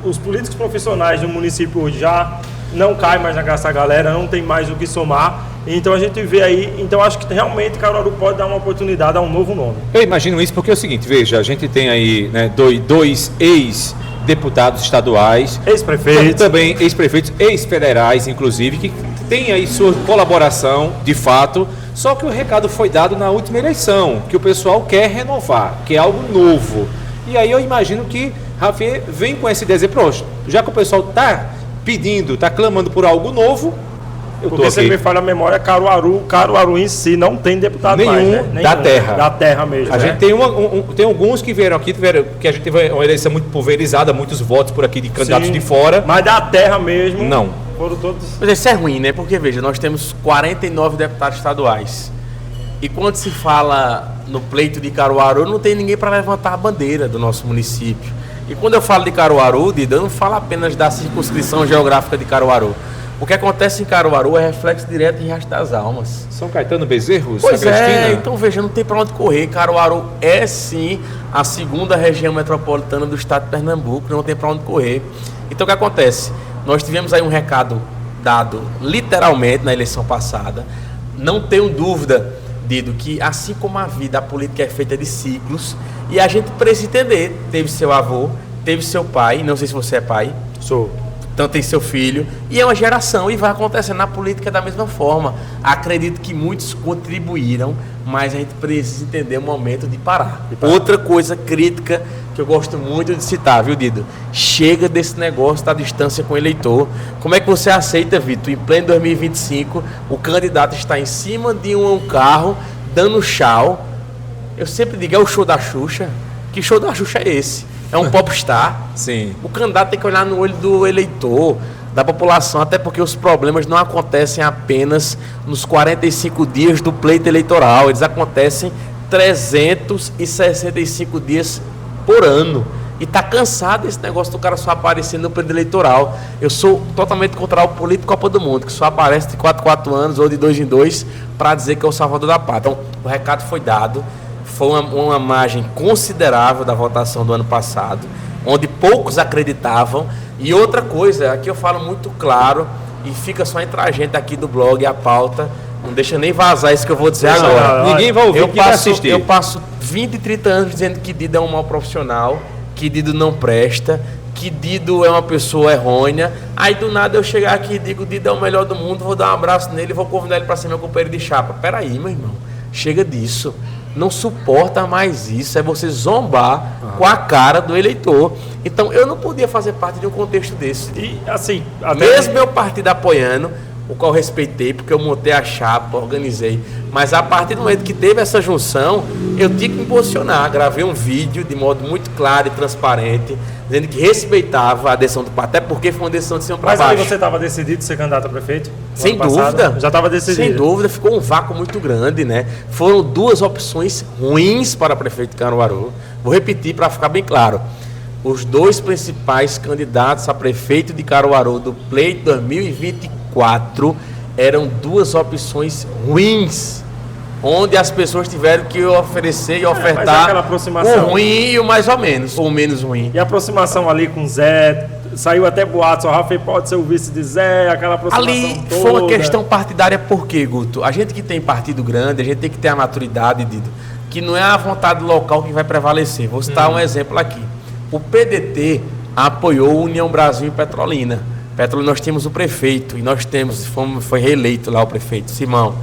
os políticos profissionais do município hoje já não caem mais na graça da galera, não tem mais o que somar. Então a gente vê aí, então acho que realmente Caruaru pode dar uma oportunidade a um novo nome. Eu imagino isso porque é o seguinte, veja, a gente tem aí, né, dois ex-deputados estaduais, Ex-prefeitos. também ex-prefeitos, ex-federais, inclusive, que tem aí sua colaboração, de fato, só que o recado foi dado na última eleição, que o pessoal quer renovar, que é algo novo. E aí eu imagino que Rafael vem com essa ideia de dizer, poxa, já que o pessoal está pedindo, está clamando por algo novo, porque se me falha a memória, Caruaru em si não tem deputado nenhum, mais, né? Nenhum da terra. Da terra mesmo. A gente tem alguns que vieram aqui, que a gente teve uma eleição muito pulverizada, muitos votos por aqui de candidatos de fora. Mas da terra mesmo. Não. Foram todos... Mas isso é ruim, né? Porque, veja, nós temos 49 deputados estaduais. E quando se fala no pleito de Caruaru, não tem ninguém para levantar a bandeira do nosso município. E quando eu falo de Caruaru, Dida, eu não falo apenas da circunscrição geográfica de Caruaru. O que acontece em Caruaru é reflexo direto em Riacho das Almas. São Caetano, Bezerros, Pois Agrestina? então veja, não tem para onde correr. Caruaru é sim a segunda região metropolitana do estado de Pernambuco, não tem para onde correr. Então o que acontece? Nós tivemos aí um recado dado literalmente na eleição passada. Não tenho dúvida, Dido, que assim como a vida, a política é feita de ciclos e a gente precisa entender. Teve seu avô, teve seu pai, não sei se você é pai. Sou. Então tem seu filho, e é uma geração, e vai acontecer na política da mesma forma. Acredito que muitos contribuíram, mas a gente precisa entender o momento de parar. Outra coisa crítica que eu gosto muito de citar, viu, Dido? Chega desse negócio da distância com o eleitor. Como é que você aceita, Vitor, em pleno 2025, o candidato está em cima de um carro, dando tchau? Eu sempre digo, é o show da Xuxa. Que show da Xuxa é esse? É um popstar. Sim. O candidato tem que olhar no olho do eleitor, da população, até porque os problemas não acontecem apenas nos 45 dias do pleito eleitoral, eles acontecem 365 dias por ano. E tá cansado esse negócio do cara só aparecer no período eleitoral. Eu sou totalmente contra o político Copa do Mundo, que só aparece de 4 em 4 anos ou de 2 em 2 para dizer que é o salvador da pátria. Então, o recado foi dado. Foi uma margem considerável da votação do ano passado, onde poucos acreditavam. E outra coisa, aqui eu falo muito claro, e fica só entre a gente aqui do blog, a pauta, não deixa nem vazar isso que eu vou dizer agora. Ninguém vai ouvir, vai assistir. Eu passo 20, 30 anos dizendo que Dido é um mau profissional, que Dido não presta, que Dido é uma pessoa errônea. Aí do nada eu chegar aqui e digo, Dido é o melhor do mundo, vou dar um abraço nele e vou convidar ele para ser meu companheiro de chapa. Peraí, meu irmão, chega disso. Não suporta mais isso, é você zombar com a cara do eleitor. Então eu não podia fazer parte de um contexto desse. E assim, mesmo meu partido apoiando, o qual eu respeitei, porque eu montei a chapa, organizei. Mas a partir do momento que teve essa junção, eu tinha que me posicionar. Gravei um vídeo de modo muito claro e transparente, dizendo que respeitava a decisão do partido, até porque foi uma decisão de cima para baixo. Mas aí você estava decidido ser candidato a prefeito? Sem dúvida. Já estava decidido. Sem dúvida, ficou um vácuo muito grande, né? Foram duas opções ruins para prefeito de Caruaru. Vou repetir para ficar bem claro. Os dois principais candidatos a prefeito de Caruaru do pleito 2024 eram duas opções ruins, onde as pessoas tiveram que oferecer e ofertar aquela aproximação. o ruim e o mais ou menos, ou menos ruim. E a aproximação ali com Zé, saiu até boatos, o Rafael pode ser o vice de Zé, aquela aproximação ali toda. Foi uma questão partidária, por quê, Guto? A gente que tem partido grande, a gente tem que ter a maturidade, Dido, que não é a vontade local que vai prevalecer. Vou citar um exemplo aqui. O PDT apoiou a União Brasil em Petrolina. Petrolina, nós temos o prefeito, e nós temos, foi reeleito lá o prefeito, Simão.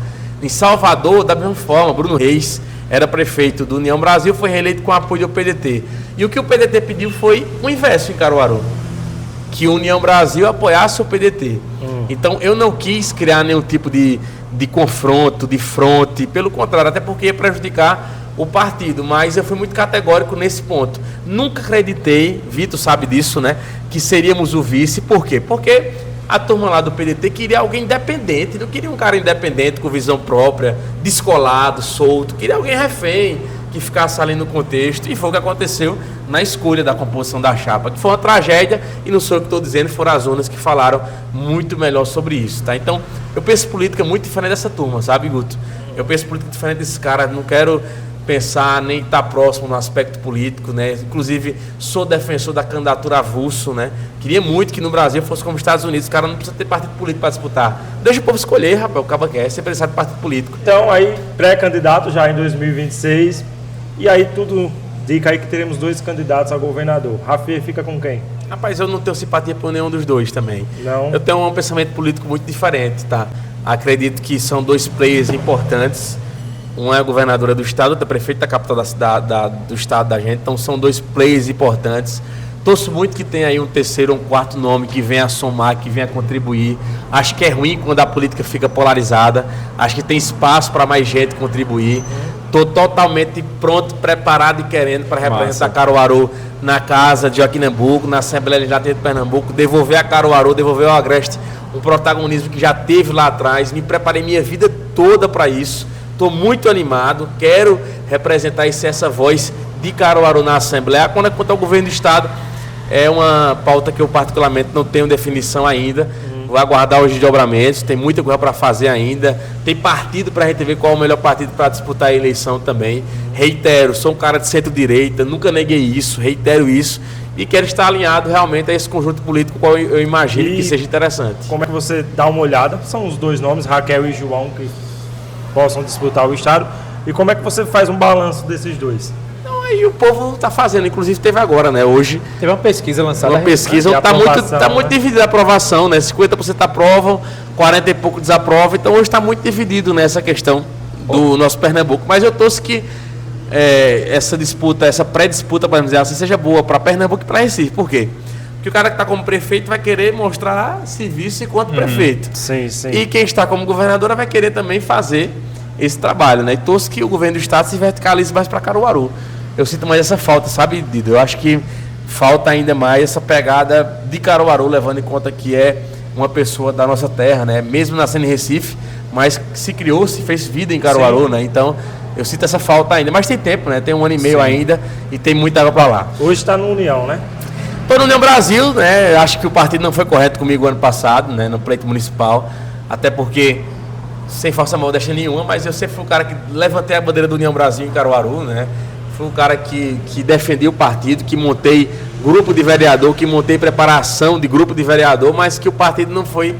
Em Salvador, da mesma forma, Bruno Reis era prefeito do União Brasil, foi reeleito com apoio do PDT. E o que o PDT pediu foi o inverso em Caruaru, que a União Brasil apoiasse o PDT. Então eu não quis criar nenhum tipo de confronto, de fronte, pelo contrário, até porque ia prejudicar o partido, mas eu fui muito categórico nesse ponto. Nunca acreditei, Vitor sabe disso, né, que seríamos o vice. Por quê? Porque a turma lá do PDT queria alguém independente, não queria um cara independente, com visão própria, descolado, solto, queria alguém refém, que ficasse ali no contexto, e foi o que aconteceu na escolha da composição da chapa, que foi uma tragédia, e não sou eu que estou dizendo, foram as urnas que falaram muito melhor sobre isso, tá? Então, eu penso política muito diferente dessa turma, sabe, Guto? Eu penso política diferente desses caras, não quero pensar nem estar próximo no aspecto político, né? Inclusive, sou defensor da candidatura avulso, né? Queria muito que no Brasil fosse como os Estados Unidos, o cara não precisa ter partido político para disputar. Deixa o povo escolher, rapaz, o cabo quer, sem precisar de partido político. Então, aí, pré-candidato já em 2026, e aí tudo indica aí que teremos dois candidatos a governador. Rafael fica com quem? Rapaz, eu não tenho simpatia por nenhum dos dois também. Não? Eu tenho um pensamento político muito diferente, tá? Acredito que são dois players importantes. Um é a governadora do estado, outra é prefeita da capital do estado da gente. Então são dois players importantes. Torço muito que tenha aí um terceiro ou um quarto nome que venha a somar, que venha a contribuir. Acho que é ruim quando a política fica polarizada. Acho que tem espaço para mais gente contribuir. Estou totalmente pronto, preparado e querendo para representar Caruaru na Casa de Joaquim Nabuco, na Assembleia Legislativa de Pernambuco, devolver a Caruaru, devolver ao Agreste um protagonismo que já teve lá atrás. Me preparei minha vida toda para isso. Estou muito animado, quero representar essa voz de Caruaru na Assembleia. Quanto ao governo do Estado, é uma pauta que eu particularmente não tenho definição ainda. Vou aguardar os desdobramentos, tem muita coisa para fazer ainda. Tem partido para a gente ver qual é o melhor partido para disputar a eleição também. Reitero, sou um cara de centro-direita, nunca neguei isso, reitero isso. E quero estar alinhado realmente a esse conjunto político, qual eu imagino que seja interessante. Como é que você dá uma olhada? São os dois nomes, Raquel e João, que possam disputar o Estado. E como é que você faz um balanço desses dois? E o povo está fazendo, inclusive teve agora, né? Hoje. Teve uma pesquisa lançada. Uma pesquisa está muito dividida a aprovação, né? 50% aprovam, 40% e pouco desaprovam. Então hoje está muito dividido nessa questão do nosso Pernambuco. Mas eu torço que essa disputa, essa pré-disputa, para dizer assim, seja boa para Pernambuco e para Recife. Por quê? Porque o cara que está como prefeito vai querer mostrar serviço enquanto prefeito. Sim, sim. E quem está como governadora vai querer também fazer esse trabalho, né? E torço que o governo do Estado se verticalize mais para Caruaru. Eu sinto mais essa falta, sabe, Dido? Eu acho que falta ainda mais essa pegada de Caruaru, levando em conta que é uma pessoa da nossa terra, né? Mesmo nascendo em Recife, mas se criou, se fez vida em Caruaru, sim, né? Então, eu sinto essa falta ainda. Mas tem tempo, né? Tem 1 ano e meio, sim, ainda e tem muita água para lá. Hoje está no União, né? Estou no União Brasil, né? Acho que o partido não foi correto comigo ano passado, né? No pleito municipal, até porque, sem falsa modéstia nenhuma, mas eu sempre fui o cara que levantei a bandeira do União Brasil em Caruaru, né? Fui um cara que defendia o partido, que montei grupo de vereador, que montei preparação de grupo de vereador, mas que o partido não foi,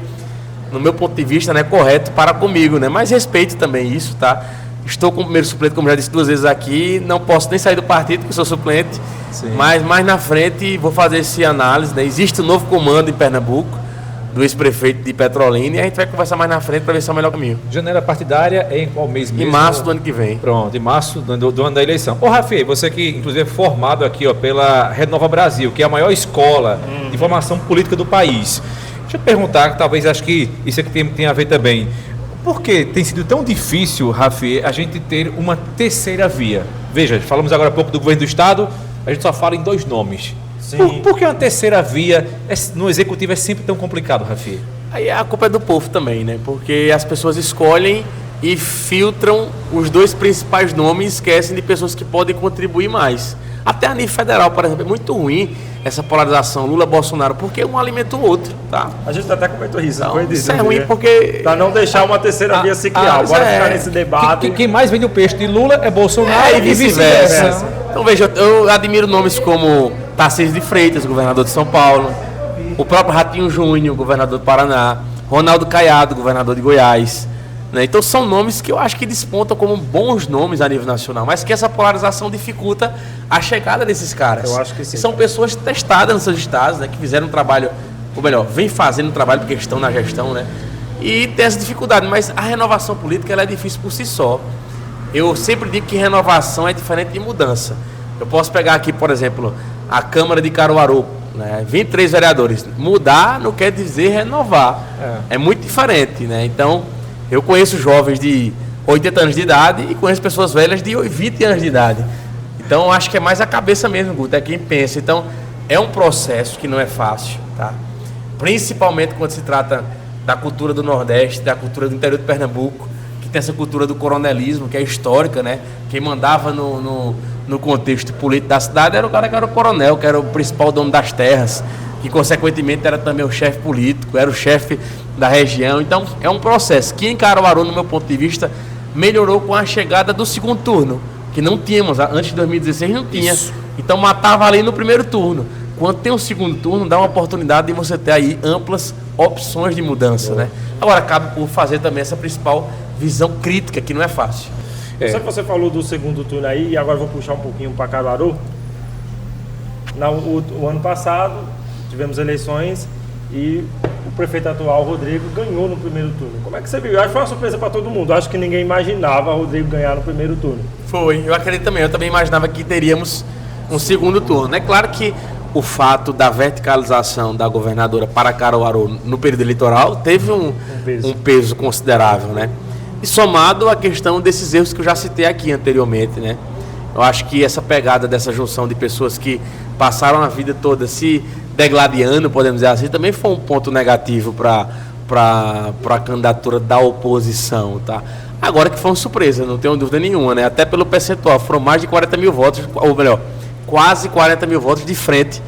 no meu ponto de vista, né, correto para comigo, né? Mas respeito também isso, tá? Estou como primeiro suplente, como já disse 2 vezes aqui, não posso nem sair do partido, porque sou suplente, sim, mas mais na frente vou fazer essa análise, né? Existe um novo comando em Pernambuco, do ex-prefeito de Petrolina, e a gente vai conversar mais na frente para ver se é o melhor caminho. Janeiro partidária é em qual mês mesmo? Em março do ano que vem. Pronto, em março do ano da eleição. Ô, Rafi, você que inclusive é formado aqui pela Renova Brasil, que é a maior escola de formação política do país. Deixa eu te perguntar, que talvez acho que isso aqui tem a ver também. Por que tem sido tão difícil, Rafi, a gente ter uma terceira via? Veja, falamos agora há pouco do governo do Estado, a gente só fala em 2 nomes. Por que uma terceira via no executivo é sempre tão complicado, Rafi? Aí a culpa é do povo também, né? Porque as pessoas escolhem e filtram os 2 principais nomes e esquecem de pessoas que podem contribuir mais. Até a nível federal, por exemplo, é muito ruim essa polarização Lula-Bolsonaro, porque um alimenta o outro, tá? A gente até comentou isso, então, foi disso. Isso é ruim porque... Para não deixar uma terceira via se criar. Bora ficar nesse debate. Quem mais vende o peixe de Lula é Bolsonaro e vice-versa. Então veja, eu admiro nomes como Tarcísio de Freitas, governador de São Paulo, o próprio Ratinho Júnior, governador do Paraná, Ronaldo Caiado, governador de Goiás, né? Então são nomes que eu acho que despontam como bons nomes a nível nacional, mas que essa polarização dificulta a chegada desses caras. Eu acho que sim. São pessoas testadas nos seus estados, né? Que fizeram um trabalho, ou melhor, vem fazendo um trabalho porque estão na gestão, né? E tem essa dificuldade, mas a renovação política ela é difícil por si só. Eu sempre digo que renovação é diferente de mudança. Eu posso pegar aqui, por exemplo, a Câmara de Caruaru, né? 23 vereadores. Mudar não quer dizer renovar. É muito diferente, né? Então, eu conheço jovens de 80 anos de idade e conheço pessoas velhas de 20 anos de idade. Então, acho que é mais a cabeça mesmo, Guto, é quem pensa. Então, é um processo que não é fácil, tá? Principalmente quando se trata da cultura do Nordeste, da cultura do interior de Pernambuco, que tem essa cultura do coronelismo, que é histórica, né? Quem mandava no contexto político da cidade era o cara que era o coronel, que era o principal dono das terras, que consequentemente era também o chefe político, era o chefe da região. Então é um processo que em Caruaru, no meu ponto de vista, melhorou com a chegada do segundo turno, que não tínhamos, antes de 2016 não tinha. Isso. Então matava ali no primeiro turno. Quando tem um segundo turno, dá uma oportunidade de você ter aí amplas opções de mudança, né? Agora cabe por fazer também essa principal visão crítica, que não é fácil. Só que você falou do segundo turno aí, e agora eu vou puxar um pouquinho para Caruaru. O ano passado, tivemos eleições e o prefeito atual, Rodrigo, ganhou no primeiro turno. Como é que você viu? Eu acho que foi uma surpresa para todo mundo. Eu acho que ninguém imaginava o Rodrigo ganhar no primeiro turno. Foi, eu acredito também. Eu também imaginava que teríamos um segundo turno. É claro que o fato da verticalização da governadora para Caruaru no período eleitoral teve um peso considerável, né? E somado à questão desses erros que eu já citei aqui anteriormente, né? Eu acho que essa pegada dessa junção de pessoas que passaram a vida toda se degladiando, podemos dizer assim, também foi um ponto negativo para a candidatura da oposição, tá? Agora que foi uma surpresa, não tenho dúvida nenhuma, né? Até pelo percentual, foram mais de 40 mil votos, ou melhor, quase 40 mil votos de frente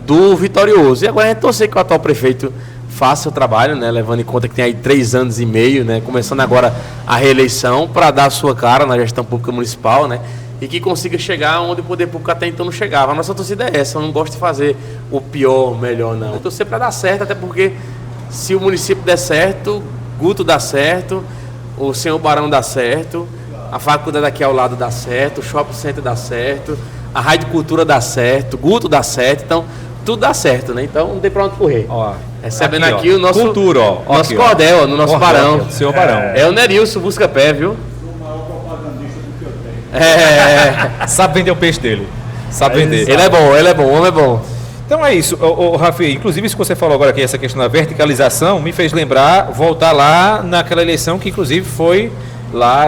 do vitorioso. E agora a gente torcer que o atual prefeito faça o trabalho, né? Levando em conta que tem aí 3 anos e meio, né? Começando agora a reeleição para dar a sua cara na gestão pública municipal, né? E que consiga chegar onde o poder público até então não chegava. A nossa torcida é essa, eu não gosto de fazer o pior, o melhor, não. Eu torcer para dar certo, até porque se o município der certo, Guto dá certo, o senhor Barão dá certo, a faculdade aqui ao lado dá certo, o shopping center dá certo, a Rádio Cultura dá certo, Guto dá certo, então tudo dá certo, né? Então não tem pra onde correr. Ó, recebendo aqui o nosso Cultura, ó. Nosso aqui, cordel, ó, no nosso Cordel, Barão. aqui, ó, senhor Barão. É o Nerilson Buscapé, viu? Sabe vender o peixe dele. Sabe vender. Ele é bom, o homem é bom. Então é isso, ô Rafi, inclusive isso que você falou agora aqui, essa questão da verticalização, me fez lembrar, voltar lá naquela eleição que inclusive foi lá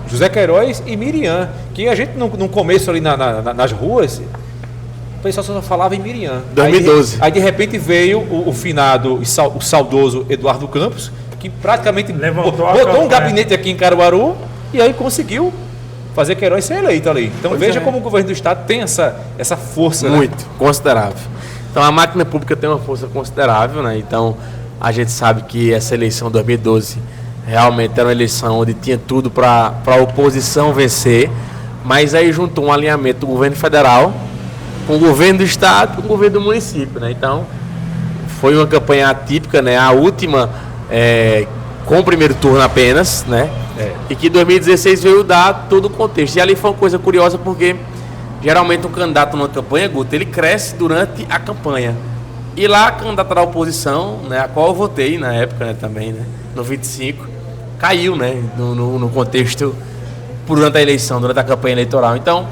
José Queiroz e Miriam, que a gente no começo ali nas ruas, o pessoal só falava em Miriam. 2012. Aí de repente veio o finado, o saudoso Eduardo Campos, que praticamente botou um gabinete aqui em Caruaru e aí conseguiu fazer Queiroz ser eleito ali. Então veja como o governo do estado tem essa força. Muito, né? considerável. Então a máquina pública tem uma força considerável, né? Então a gente sabe que essa eleição de 2012 realmente era uma eleição onde tinha tudo para a oposição vencer, mas aí juntou um alinhamento do governo federal com o governo do estado e com o governo do município, né? Então foi uma campanha atípica, né? A última com o primeiro turno apenas, né? E que 2016 veio dar todo o contexto. E ali foi uma coisa curiosa porque geralmente um candidato numa campanha, Guto, ele cresce durante a campanha. E lá a candidata da oposição, né, a qual eu votei na época, né, também, né, no 25, caiu, né, no contexto durante a eleição, durante a campanha eleitoral. Então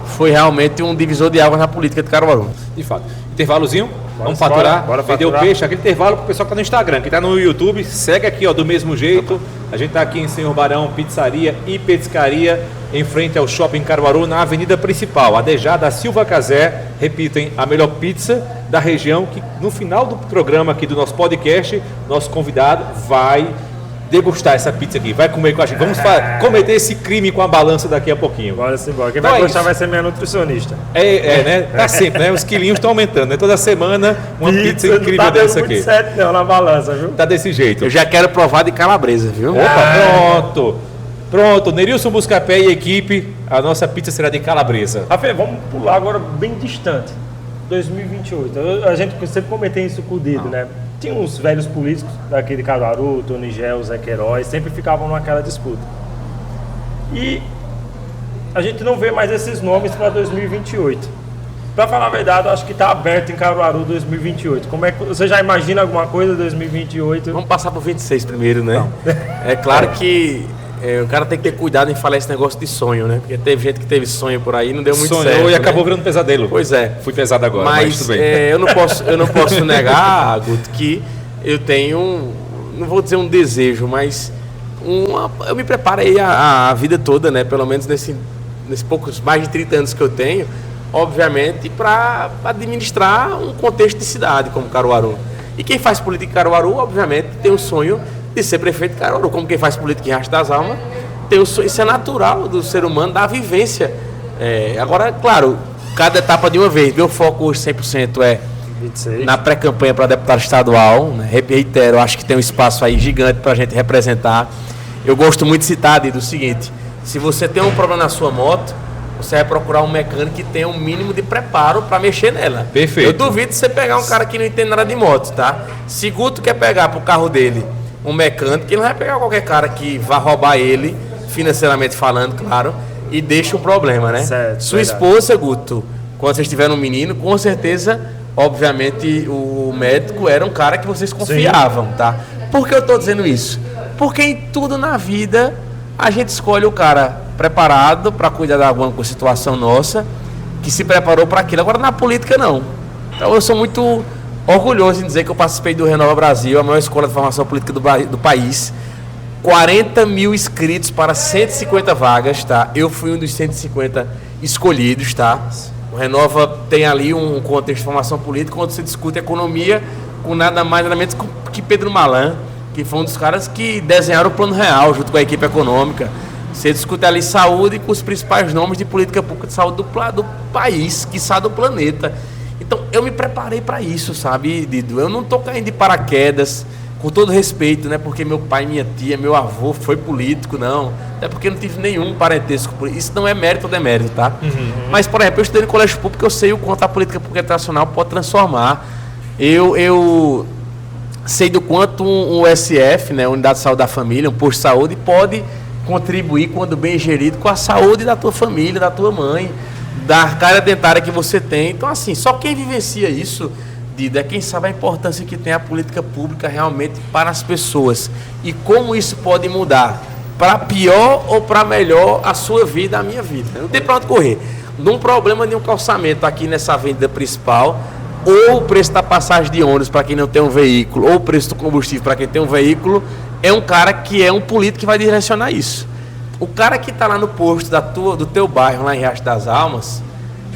foi realmente um divisor de águas na política de Caruaru. De fato. Intervalozinho? Vamos faturar, vender o peixe, aquele intervalo pro pessoal que tá no Instagram, que tá no YouTube, segue aqui, ó, do mesmo jeito. A gente tá aqui em Senhor Barão, pizzaria e petiscaria, em frente ao Shopping Caruaru, na avenida principal, Adejá da Silva Casé. Repitem, a melhor pizza da região, que no final do programa aqui do nosso podcast, nosso convidado vai degustar essa pizza aqui, vai comer com a gente. Vamos cometer esse crime com a balança daqui a pouquinho. Bora sim, bora. Quem Então vai gostar vai ser minha nutricionista. Né? Tá sempre, né? Os quilinhos estão aumentando, né? Toda semana uma pizza incrível não tá dessa aqui. Muito certo não na balança, viu? Tá desse jeito. Eu já quero provar de calabresa, viu? Opa, pronto. Nerilson Buscapé e equipe, a nossa pizza será de calabresa. Rafael, vamos pular agora bem distante. 2028. A gente sempre comentei isso com o Dido, né? Tinha uns velhos políticos daqui de Caruaru, Tony Gel, Zé Queiroz, sempre ficavam naquela disputa. E a gente não vê mais esses nomes para 2028. Para falar a verdade, eu acho que está aberto em Caruaru 2028. Como é que você já imagina alguma coisa 2028? Vamos passar para 26 primeiro, né? É claro que o cara tem que ter cuidado em falar esse negócio de sonho, né? Porque teve gente que teve sonho por aí e não deu muito certo. Sonhou e acabou né? virando pesadelo. Pois é. Fui pesado agora, mas tudo bem. Eu não posso negar, Guto, que eu tenho, não vou dizer um desejo, mas eu me preparei a vida toda, né? Pelo menos nesses poucos, mais de 30 anos que eu tenho, obviamente, para administrar um contexto de cidade como Caruaru. E quem faz política em Caruaru, obviamente, tem o sonho de ser prefeito de Caruaru. Como quem faz política em Riacho das Almas, tem o sonho, isso é natural do ser humano, da vivência. Agora, claro, cada etapa de uma vez. Meu foco hoje 100% é 26. Na pré-campanha para deputado estadual, né? Reitero, acho que tem um espaço aí gigante para a gente representar. Eu gosto muito de citar, do seguinte: se você tem um problema na sua moto, você vai procurar um mecânico que tenha um mínimo de preparo para mexer nela. Perfeito. Eu duvido você pegar um cara que não entende nada de moto, tá? Se Guto quer pegar pro carro dele um mecânico, ele não vai pegar qualquer cara que vá roubar ele, financeiramente falando, claro, e deixa o problema, né? Certo, sua verdade. esposa, Guto, quando vocês tiveram um menino, com certeza, obviamente, o médico era um cara que vocês confiavam, tá? Por que eu tô dizendo isso? Porque em tudo na vida a gente escolhe o cara preparado para cuidar de alguma situação nossa, que se preparou para aquilo. Agora na política não. Então eu sou muito orgulhoso em dizer que eu participei do Renova Brasil, a maior escola de formação política do país, 40 mil inscritos para 150 vagas, tá? Eu fui um dos 150 escolhidos, tá? O Renova tem ali um contexto de formação política, onde se discute economia com nada mais nada menos que Pedro Malan, que foi um dos caras que desenharam o Plano Real junto com a equipe econômica. Você discute ali saúde com os principais nomes de política pública de saúde do país, quiçá do planeta. Então, eu me preparei para isso, sabe, Dido? Eu não tô caindo de paraquedas, com todo respeito, né? Porque meu pai, minha tia, meu avô foi político, não. Até porque eu não tive nenhum parentesco político. Isso não é mérito ou demérito, tá? Mas, por exemplo, eu estudei no colégio público, eu sei o quanto a política pública internacional pode transformar. Eu sei do quanto um USF, né, Unidade de Saúde da Família, um posto de saúde, pode contribuir, quando bem gerido, com a saúde da tua família, da tua mãe, da arcária dentária que você tem. Então, assim, só quem vivencia isso, Dido, é quem sabe a importância que tem a política pública realmente para as pessoas e como isso pode mudar para pior ou para melhor a sua vida, a minha vida. Não tem para onde correr. De um problema de um calçamento aqui nessa avenida principal, ou o preço da passagem de ônibus para quem não tem um veículo, ou o preço do combustível para quem tem um veículo, é um cara que é um político que vai direcionar isso. O cara que está lá no posto do teu bairro, lá em Riacho das Almas,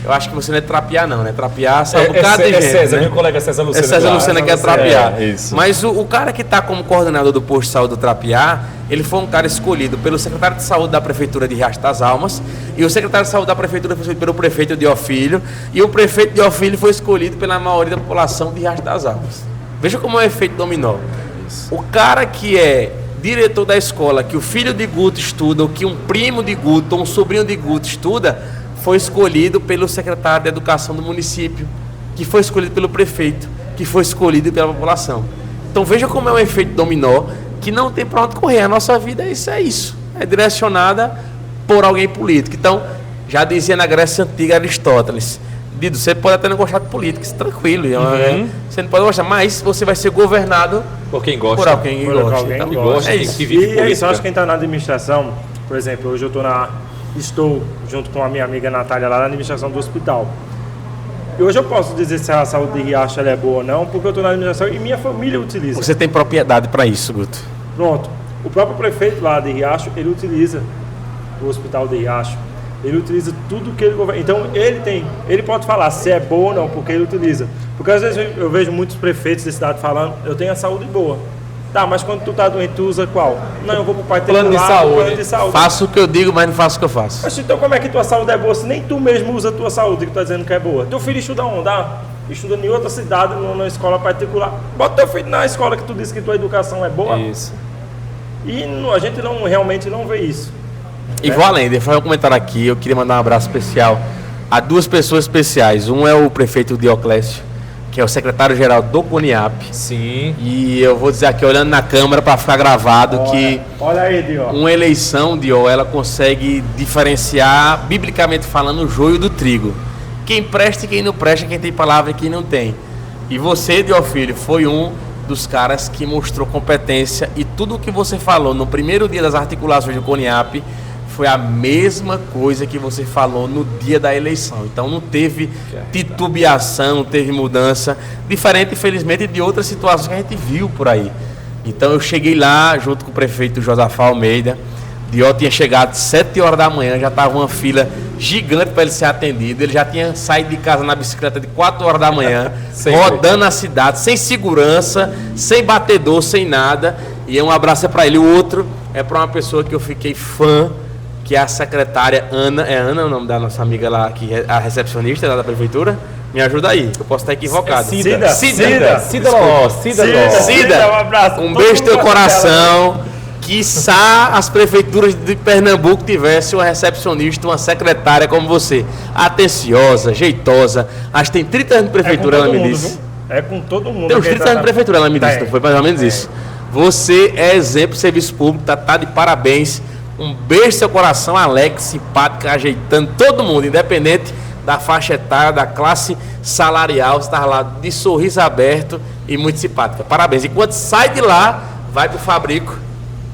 eu acho que você não é trapear não, né? Trapear sabe um bocado de gente, César, né? meu colega César Lucena. É César Lucena que é trapear. Isso. Mas o cara que está como coordenador do posto de saúde do trapear, ele foi um cara escolhido pelo secretário de saúde da prefeitura de Riacho das Almas, e o secretário de saúde da prefeitura foi escolhido pelo prefeito Diofílio, e o prefeito Diofílio foi escolhido pela maioria da população de Riacho das Almas. Veja como é o efeito dominó. O cara que é diretor da escola, que o filho de Guto estuda, ou que um primo de Guto, ou um sobrinho de Guto estuda, foi escolhido pelo secretário de Educação do município, que foi escolhido pelo prefeito, que foi escolhido pela população. Então veja como é um efeito dominó, que não tem para onde correr. A nossa vida é isso. É direcionada por alguém político. Então, já dizia na Grécia Antiga Aristóteles, Dido, você pode até não gostar de política, isso é tranquilo. Você não pode gostar, mas você vai ser governado Por quem gosta. por alguém que gosta. alguém Então, que gosta. é isso. Que vive E é isso, política. eu acho que quem está na administração, por exemplo, hoje eu estou junto com a minha amiga Natália lá na administração do hospital. E hoje eu posso dizer se a saúde de Riacho ela é boa ou não, porque eu estou na administração e minha família utiliza. Você tem propriedade para isso, Guto. Pronto. O próprio prefeito lá de Riacho, ele utiliza o hospital de Riacho. Ele utiliza tudo que ele governa. Então ele pode falar se é boa ou não, porque ele utiliza. Porque às vezes eu vejo muitos prefeitos da cidade falando, eu tenho a saúde boa. Tá, mas quando tu tá doente, tu usa qual? Não, eu vou pro particular, Plano de saúde. plano de saúde. Faço o que eu digo, mas não faço o que eu faço. Mas então como é que tua saúde é boa se nem tu mesmo usa a tua saúde que tu tá dizendo que é boa? Teu filho estuda onde? Estuda em outra cidade, numa escola particular. Bota teu filho na escola que tu disse que tua educação é boa. Isso. E a gente realmente não vê isso. E vou além, deixa eu fazer um comentário aqui. Eu queria mandar um abraço especial a duas pessoas especiais. Um é o prefeito Dioclésio, que é o secretário-geral do CONIAP. Sim. E eu vou dizer aqui, olhando na câmera para ficar gravado, que Olha aí, Dio. uma eleição, Dio, ela consegue diferenciar, biblicamente falando, o joio do trigo. Quem presta e quem não presta, quem tem palavra e quem não tem. E você, Dio Filho, foi um dos caras que mostrou competência, e tudo o que você falou no primeiro dia das articulações do CONIAP foi a mesma coisa que você falou no dia da eleição. Então não teve titubeação, não teve mudança, diferente, infelizmente, de outras situações que a gente viu por aí. Então eu cheguei lá junto com o prefeito Josafá Almeida. Dió tinha chegado 7 horas da manhã, já estava uma fila gigante para ele ser atendido. Ele já tinha saído de casa na bicicleta de 4 horas da manhã, rodando a cidade, sem segurança, sem batedor, sem nada. E um abraço é para ele. O outro é para uma pessoa que eu fiquei fã, que é a secretária Ana. É Ana o nome da nossa amiga lá, que é a recepcionista lá da prefeitura? Me ajuda aí, eu posso estar equivocado. Cida. Cida, um abraço. Um beijo no teu coração. Quiçá as prefeituras de Pernambuco tivessem uma recepcionista, uma secretária como você. Atenciosa, jeitosa. Acho que tem 30 anos de prefeitura, ela me disse. É com todo mundo. Tem uns 30 anos de prefeitura, ela me disse, não foi mais ou menos isso. Você é exemplo de serviço público, tá de parabéns. Um beijo no seu coração, Alex, simpática, ajeitando todo mundo, independente da faixa etária, da classe salarial. Você está lá de sorriso aberto e muito simpática. Parabéns. E quando sai de lá, vai pro fabrico.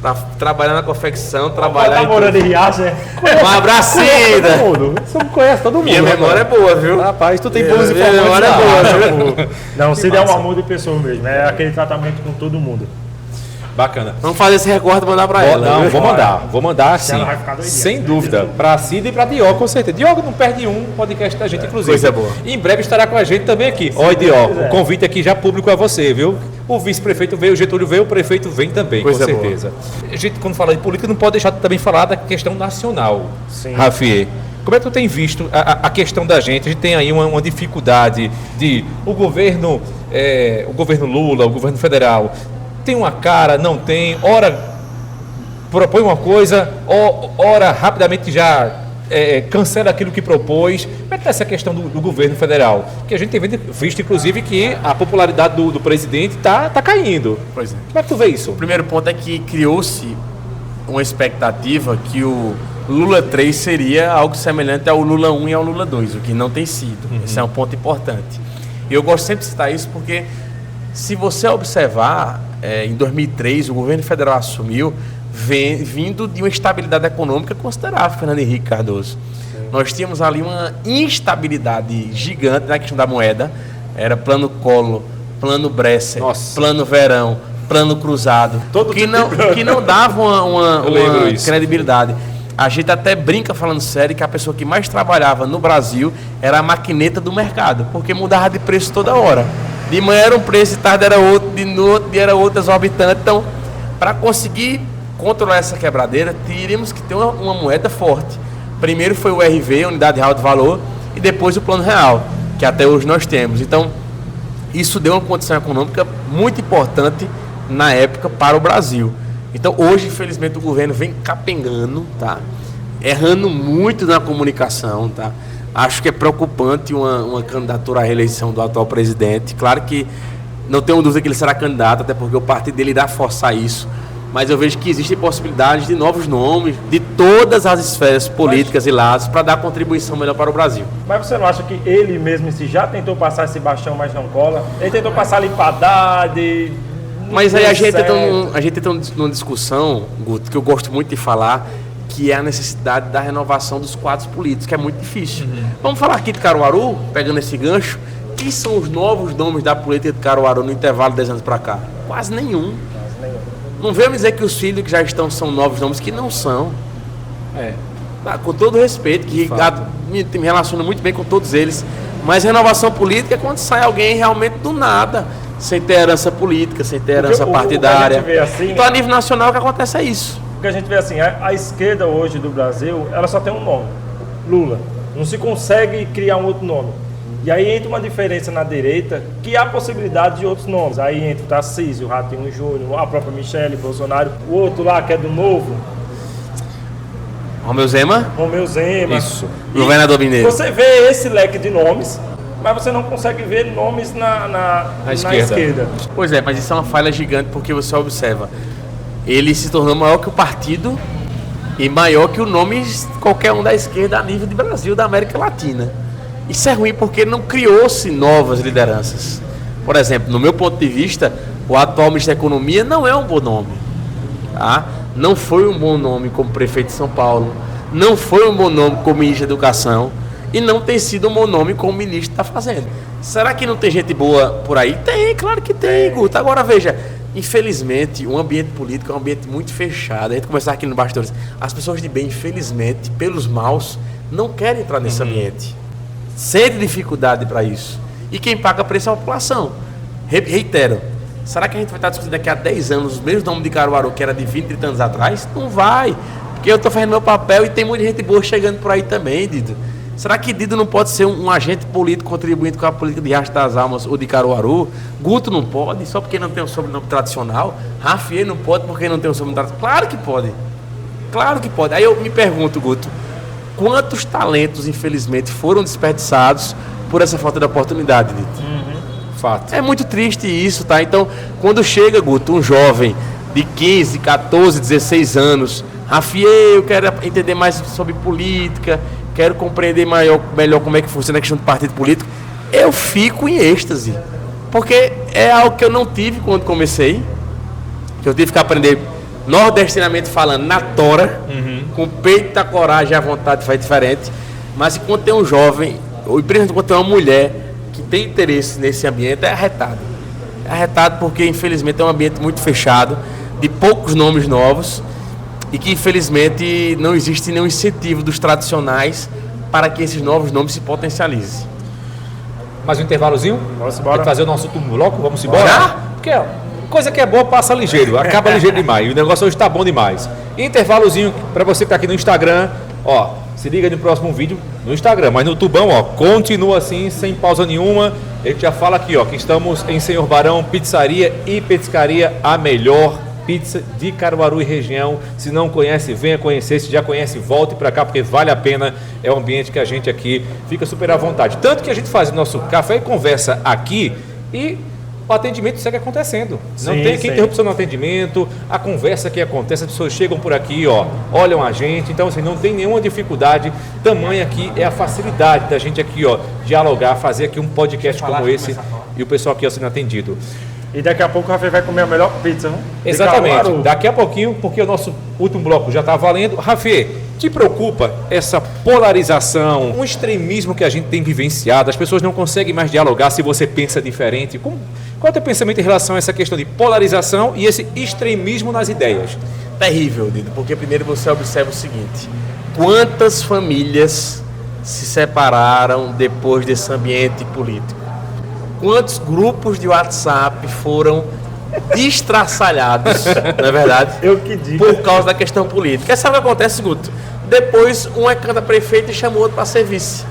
Tá trabalhando na confecção, trabalhando. Tá morando em Riacho, né? Um abraço, Cida. Você não conhece todo mundo. Minha memória é boa, viu? Rapaz, tu tem boas Minha informações. memória é boa, viu? Não, Cida é um amor de pessoa mesmo. É aquele tratamento com todo mundo. Bacana. Vamos fazer esse recorte e mandar pra Vou- ela. não, viu? vou mandar sim. Ela vai ficar doidinha. Sem dúvida. Pra Cida e pra Diogo, com certeza. Diogo não perde um podcast da gente, inclusive. Coisa boa. E em breve estará com a gente também aqui. Olha, Diogo, o convite aqui já público a você, viu? O vice-prefeito veio, o Getúlio veio, o prefeito vem também, Coisa com boa. certeza. A gente, quando fala de política, não pode deixar de também falar da questão nacional. Sim. Rafier, como é que tu tem visto a questão da gente? A gente tem aí uma dificuldade de o governo Lula, o governo federal, tem uma cara, não tem, ora propõe uma coisa, ora rapidamente já cancela aquilo que propôs. Como é que está essa questão do governo federal? Porque a gente tem visto, inclusive, que a popularidade do presidente está caindo. Pois é. Como é que tu vê isso? O primeiro ponto é que criou-se uma expectativa que o Lula 3 seria algo semelhante ao Lula 1 e ao Lula 2, o que não tem sido. Esse é um ponto importante. E eu gosto sempre de citar isso porque, se você observar, em 2003 o governo federal assumiu vindo de uma estabilidade econômica considerável, Fernando Henrique Cardoso. Nós tínhamos ali uma instabilidade gigante na questão da moeda. Era plano Collor, plano Bresser, Nossa. plano Verão, plano Cruzado, que não dava uma lembro isso. credibilidade. A gente até brinca falando sério que a pessoa que mais trabalhava no Brasil era a maquineta do mercado, porque mudava de preço toda hora. De manhã era um preço, de tarde era outro, no outro dia era outro exorbitante. Então, para conseguir controlar essa quebradeira, teríamos que ter uma moeda forte. Primeiro foi o RV, Unidade Real de Valor, e depois o Plano Real, que até hoje nós temos. Então, isso deu uma condição econômica muito importante na época para o Brasil. Então, hoje, infelizmente, o governo vem capengando, tá? Errando muito na comunicação, tá? Acho que é preocupante uma candidatura à reeleição do atual presidente. Claro que não tenho dúvida que ele será candidato, até porque o partido dele irá forçar isso. Mas eu vejo que existem possibilidades de novos nomes, de todas as esferas políticas e lados, para dar contribuição melhor para o Brasil. Mas você não acha que ele mesmo se já tentou passar esse bastão, mas não cola? Ele tentou passar ali para Haddad. Mas aí a gente entra numa discussão, Guto, que eu gosto muito de falar, que é a necessidade da renovação dos quadros políticos, que é muito difícil. Vamos falar aqui de Caruaru, pegando esse gancho. Quem são os novos nomes da política de Caruaru no intervalo de 10 anos para cá? Quase nenhum. Não venham dizer que os filhos que já estão são novos nomes, que não são. Com todo respeito, que me relaciono muito bem com todos eles. Mas renovação política é quando sai alguém realmente do nada, sem ter herança política, sem ter herança partidária. O que a gente vê assim, então, a nível nacional, o que acontece é isso. O que a gente vê assim, a esquerda hoje do Brasil, ela só tem um nome, Lula. Não se consegue criar um outro nome. E aí entra uma diferença na direita, que há possibilidade de outros nomes. Aí entra o Tarcísio, o Ratinho Júnior, a própria Michele Bolsonaro, o outro lá que é do Novo, Romeu Zema, Romeu Zema. Isso. governador mineiro. Você vê esse leque de nomes, mas você não consegue ver nomes na esquerda. Pois é, mas isso é uma falha gigante, porque você observa, ele se tornou maior que o partido e maior que o nome de qualquer um da esquerda a nível de Brasil, da América Latina. Isso é ruim porque não criou-se novas lideranças. Por exemplo, no meu ponto de vista, o atual ministro da Economia não é um bom nome. Tá? Não foi um bom nome como prefeito de São Paulo, não foi um bom nome como ministro da Educação e não tem sido um bom nome como ministro da Fazenda. Será que não tem gente boa por aí? Tem, claro que tem, Guto. Agora veja, infelizmente, o ambiente político é um ambiente muito fechado. A gente começar aqui no Bastidores. As pessoas de bem, infelizmente, pelos maus, não querem entrar nesse ambiente. Sente dificuldade para isso. E quem paga preço é a população. Reitero, será que a gente vai estar discutindo daqui a 10 anos os mesmos nomes de Caruaru que era de 20, 30 anos atrás? Não vai. Porque eu estou fazendo meu papel e tem muita gente boa chegando por aí também, Dido. Será que Dido não pode ser um agente político contribuindo com a política de Riacho das Almas ou de Caruaru? Guto não pode, só porque não tem um sobrenome tradicional. Rafier não pode porque não tem um sobrenome tradicional. Claro que pode. Claro que pode. Aí eu me pergunto, Guto, quantos talentos, infelizmente, foram desperdiçados por essa falta de oportunidade, Dito? Fato. É muito triste isso, tá? Então, quando chega, Guto, um jovem de 15, 14, 16 anos, Rafier, eu quero entender mais sobre política, quero compreender melhor como é que funciona a questão do partido político, eu fico em êxtase. Porque é algo que eu não tive quando comecei, que eu tive que aprender nordestinamente falando na tora, com o peito, a coragem e a vontade de fazer diferente. Mas enquanto tem um jovem, ou principalmente quando tem uma mulher que tem interesse nesse ambiente, é arretado. É arretado porque, infelizmente, é um ambiente muito fechado, de poucos nomes novos e que infelizmente não existe nenhum incentivo dos tradicionais para que esses novos nomes se potencializem. Mais um intervalozinho? Vamos Tem embora. que fazer o nosso último bloco? Vamos embora? Já? Porque ó, coisa que é boa passa ligeiro, acaba ligeiro demais. E o negócio hoje tá bom demais. Intervalozinho para você que tá aqui no Instagram, ó, se liga no próximo vídeo no Instagram, mas no Tubão, ó, continua assim, sem pausa nenhuma. A gente já fala aqui, ó, que estamos em Senhor Barão, pizzaria e petiscaria, a melhor pizza de Caruaru e região. Se não conhece, venha conhecer. Se já conhece, volte para cá, porque vale a pena. É um ambiente que a gente aqui fica super à vontade. Tanto que a gente faz o nosso café e conversa aqui e o atendimento segue acontecendo. Não Sim, tem aqui sim. interrupção no atendimento, a conversa que acontece, as pessoas chegam por aqui, ó, olham a gente, então assim, não tem nenhuma dificuldade. Tamanha aqui é a facilidade da gente aqui, ó, dialogar, fazer aqui um podcast como esse e o pessoal aqui ó, sendo atendido. E daqui a pouco o Rafael vai comer a melhor pizza, né? De Exatamente. Caruaru. Daqui a pouquinho, porque o nosso último bloco já está valendo. Rafê, te preocupa essa polarização, um extremismo que a gente tem vivenciado? As pessoas não conseguem mais dialogar se você pensa diferente. Qual é o teu pensamento em relação a essa questão de polarização e esse extremismo nas ideias? Terrível, Dido, porque primeiro você observa o seguinte: quantas famílias se separaram depois desse ambiente político? Quantos grupos de WhatsApp foram destraçalhados, não é verdade? Eu que digo. Por causa da questão política. E sabe o que acontece, Guto? Depois um é canta prefeito e chamou outro para ser vice.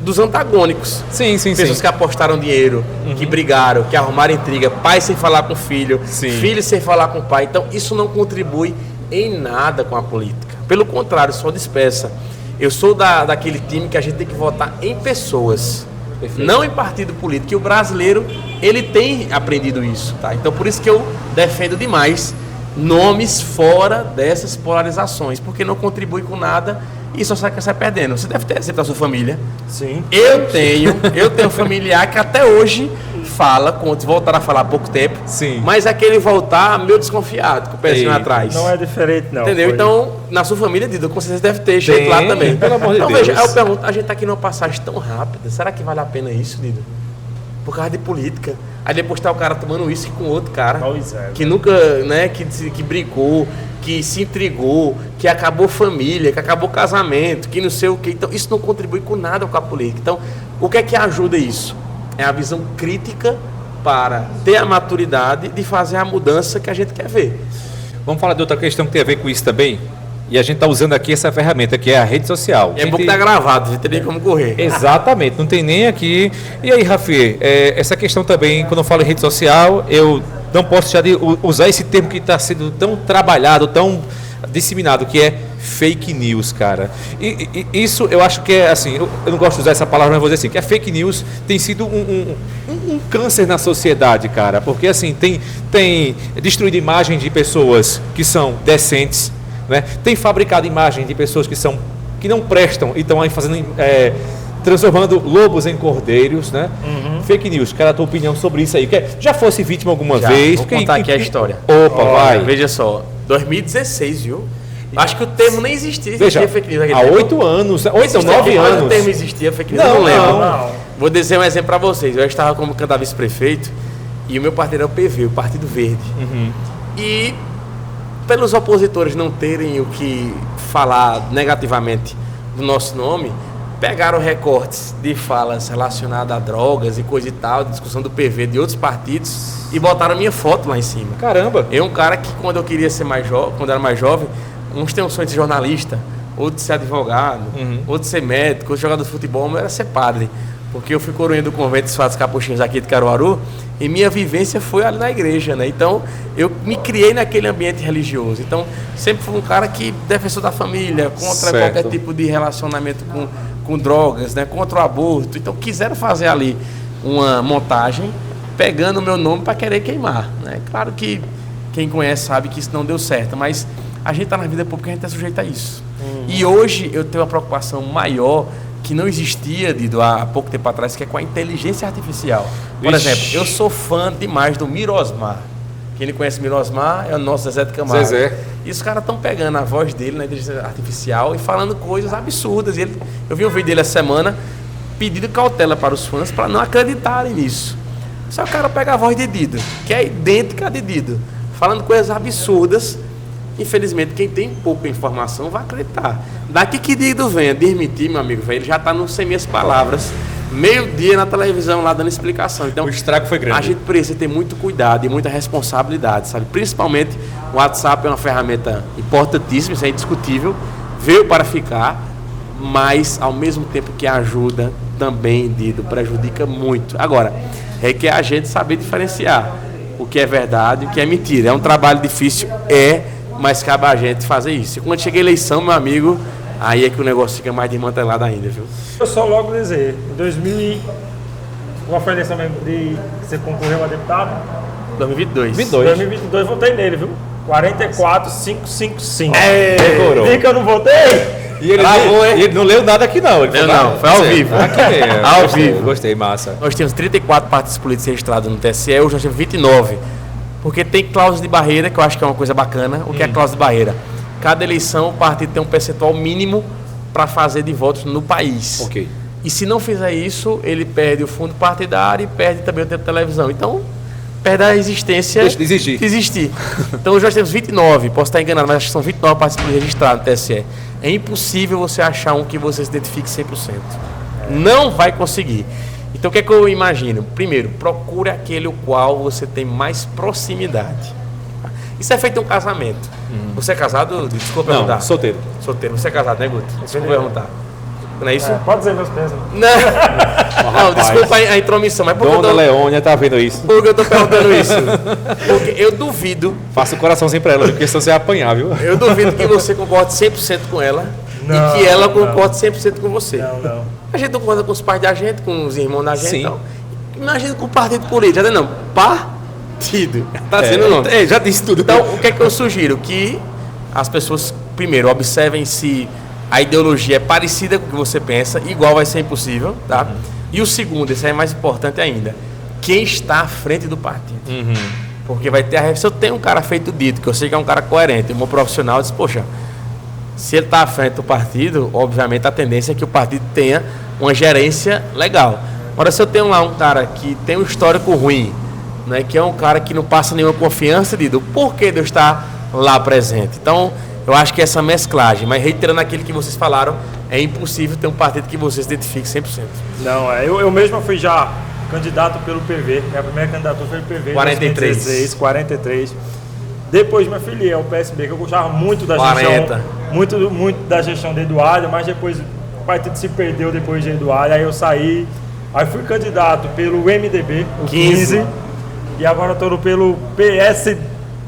Dos antagônicos. Sim, sim, Pessoas que apostaram dinheiro, que brigaram, que arrumaram intriga, pai sem falar com filho, Sim. filho sem falar com pai. Então isso não contribui em nada com a política. Pelo contrário, só dispersa. Eu sou daquele time que a gente tem que votar em pessoas. Perfeito. Não em partido político. E o brasileiro, ele tem aprendido isso, tá? Então por isso que eu defendo demais nomes fora dessas polarizações, porque não contribui com nada e só sai perdendo. Você deve ter exemplo da sua família. Sim. Eu tenho familiar que até hoje fala, contos, voltaram a falar há pouco tempo, Sim. mas aquele voltar meio desconfiado, com o pezinho Eita. atrás. Não é diferente, não. Entendeu? Foi. Então, na sua família, Dido, com certeza deve ter jeito lá também. pelo amor de então, Deus. veja, eu pergunto, a gente tá aqui numa passagem tão rápida, será que vale a pena isso, Dido? Por causa de política. Aí depois tá o cara tomando uísque com outro cara, Pois é. que nunca, né, que brigou, que se intrigou, que acabou família, que acabou casamento, que não sei o que. Então, isso não contribui com nada com a política. Então, o que é que ajuda isso? É a visão crítica para ter a maturidade de fazer a mudança que a gente quer ver. Vamos falar de outra questão que tem a ver com isso também. E a gente está usando aqui essa ferramenta que é a rede social. É bom que tá gravado, você teria como correr. Exatamente, não tem nem aqui. E aí, Rafi, essa questão também, quando eu falo em rede social, eu não posso deixar de usar esse termo que está sendo tão trabalhado, tão disseminado, que é fake news, cara. E isso eu acho que é assim, eu não gosto de usar essa palavra, mas vou dizer assim, que a fake news tem sido um câncer na sociedade, cara, porque assim, tem destruído imagem de pessoas que são decentes, né? Tem fabricado imagem de pessoas que não prestam e estão aí fazendo, transformando lobos em cordeiros, né? Fake news, cara, a tua opinião sobre isso aí? Já fosse vítima alguma Já, vez? vou contar aqui a história. Opa, vai. Veja só, 2016, viu? Acho que o termo nem existia. Veja, fake news naquele há tempo. 8 anos, 8 ou 9 Mas o anos. termo existia, fake news, Não, eu não lembro. não. Vou dizer um exemplo para vocês. Eu estava como candidato a vice-prefeito e o meu partido é o PV, o Partido Verde. E pelos opositores não terem o que falar negativamente do nosso nome, pegaram recortes de falas relacionadas a drogas e coisa e tal, discussão do PV de outros partidos e botaram minha foto lá em cima. Caramba. Eu, um cara que quando eu queria ser mais jovem, quando eu era mais jovem, uns têm um sonho de ser jornalista, outro de ser advogado, outro de ser médico, outro jogador de futebol, mas era ser padre. Porque eu fui coroinha do convento dos Fatos Capuchinhos aqui de Caruaru e minha vivência foi ali na igreja, né? Então, eu me criei naquele ambiente religioso. Então, sempre fui um cara que defensor da família, contra Certo. qualquer tipo de relacionamento com drogas, né? Contra o aborto. Então, quiseram fazer ali uma montagem pegando o meu nome para querer queimar, né? Claro que quem conhece sabe que isso não deu certo, mas a gente está na vida pública, a gente é sujeito a isso. E hoje eu tenho uma preocupação maior que não existia, Dido, há pouco tempo atrás, que é com a inteligência artificial. Por Vixe. exemplo, eu sou fã demais do Mirosmar. Quem não conhece Mirosmar é o nosso Zezé de Camargo. Zezé. E os caras estão pegando a voz dele na inteligência artificial e falando coisas absurdas. Eu vi um vídeo dele essa semana pedindo cautela para os fãs para não acreditarem nisso. Só o cara pega a voz de Dido, que é idêntica a de Dido. falando coisas absurdas. Infelizmente, quem tem pouca informação vai acreditar. Daqui que Dido venha desmentir, meu amigo, velho, ele já está no sem minhas palavras. Meio-dia na televisão lá dando explicação. Então, O estrago foi grande. a gente precisa ter muito cuidado e muita responsabilidade, sabe? Principalmente o WhatsApp é uma ferramenta importantíssima, isso é indiscutível, veio para ficar, mas ao mesmo tempo que ajuda, também, Dido, prejudica muito. Agora, requer a gente saber diferenciar o que é verdade e o que é mentira. É um trabalho difícil, mas cabe a gente fazer isso. E quando chega a eleição, meu amigo, aí é que o negócio fica mais desmantelado ainda, viu? Eu só logo dizer, em 2000, qual foi a eleição mesmo que você concorreu a deputado? 2022. 2022 votei nele, viu? 44,555. Decorou. E que eu não votei? E ele, Travou, hein? e ele não leu nada aqui, não. Ele Leu falou, não, foi ao você- vivo. Aqui é. Ao Gostei, vivo. Gostei, massa. Nós temos 34 partidos políticos registrados no TSE, hoje nós temos 29. Porque tem cláusula de barreira, que eu acho que é uma coisa bacana. O que é cláusula de barreira? Cada eleição o partido tem um percentual mínimo para fazer de votos no país. Ok. E se não fizer isso, ele perde o fundo partidário e perde também o tempo de televisão. Então, perde a existência Deixa de existir. de existir. Então, hoje nós temos 29, posso estar enganado, mas acho que são 29 partidos registrados no TSE. É impossível você achar um que você se identifique 100%. Não vai conseguir. Então, o que é que eu imagino? Primeiro, procure aquele o qual você tem mais proximidade. Isso é feito em um casamento. Você é casado? Desculpa perguntar. Não, solteiro. Solteiro. Você é casado, né, Guto? Desculpa perguntar. Não é isso? Pode dizer meus pesos. Não, desculpa a intromissão, mas por que eu Dona tô, Leônia tá vendo isso. por que eu tô perguntando isso? Porque eu duvido Faça o coraçãozinho pra ela, porque senão você vai apanhar, viu? que você concorde 100% com ela Não, e que ela não. concorde 100% com você. Não. A gente não concorda com os pais da gente, com os irmãos da gente, Sim. então. Imagina com o partido político, já não, partido. Tá sendo o nome. Já disse tudo. Então, o que é que eu sugiro? Que as pessoas, primeiro, observem se a ideologia é parecida com o que você pensa, igual vai ser impossível, tá? E o segundo, esse é mais importante ainda, quem está à frente do partido. Porque vai ter se eu tenho um cara feito dito, que eu sei que é um cara coerente, um bom profissional, eu disse, poxa, se ele está à frente do partido, obviamente a tendência é que o partido tenha uma gerência legal. Agora, se eu tenho lá um cara que tem um histórico ruim, né, que é um cara que não passa nenhuma confiança, Dido, por que Deus está lá presente? Então, eu acho que essa mesclagem, mas reiterando aquilo que vocês falaram, é impossível ter um partido que você se identifique 100%. Não, eu mesmo fui já candidato pelo PV. Minha primeira candidatura foi pelo PV. 43. 2016, 43. Depois me afiliei ao PSB, que eu gostava muito da 40. gestão. Muito da gestão de Eduardo, mas depois o partido se perdeu depois de Eduardo. Aí eu saí. Aí fui candidato pelo MDB, o 15. E agora estou pelo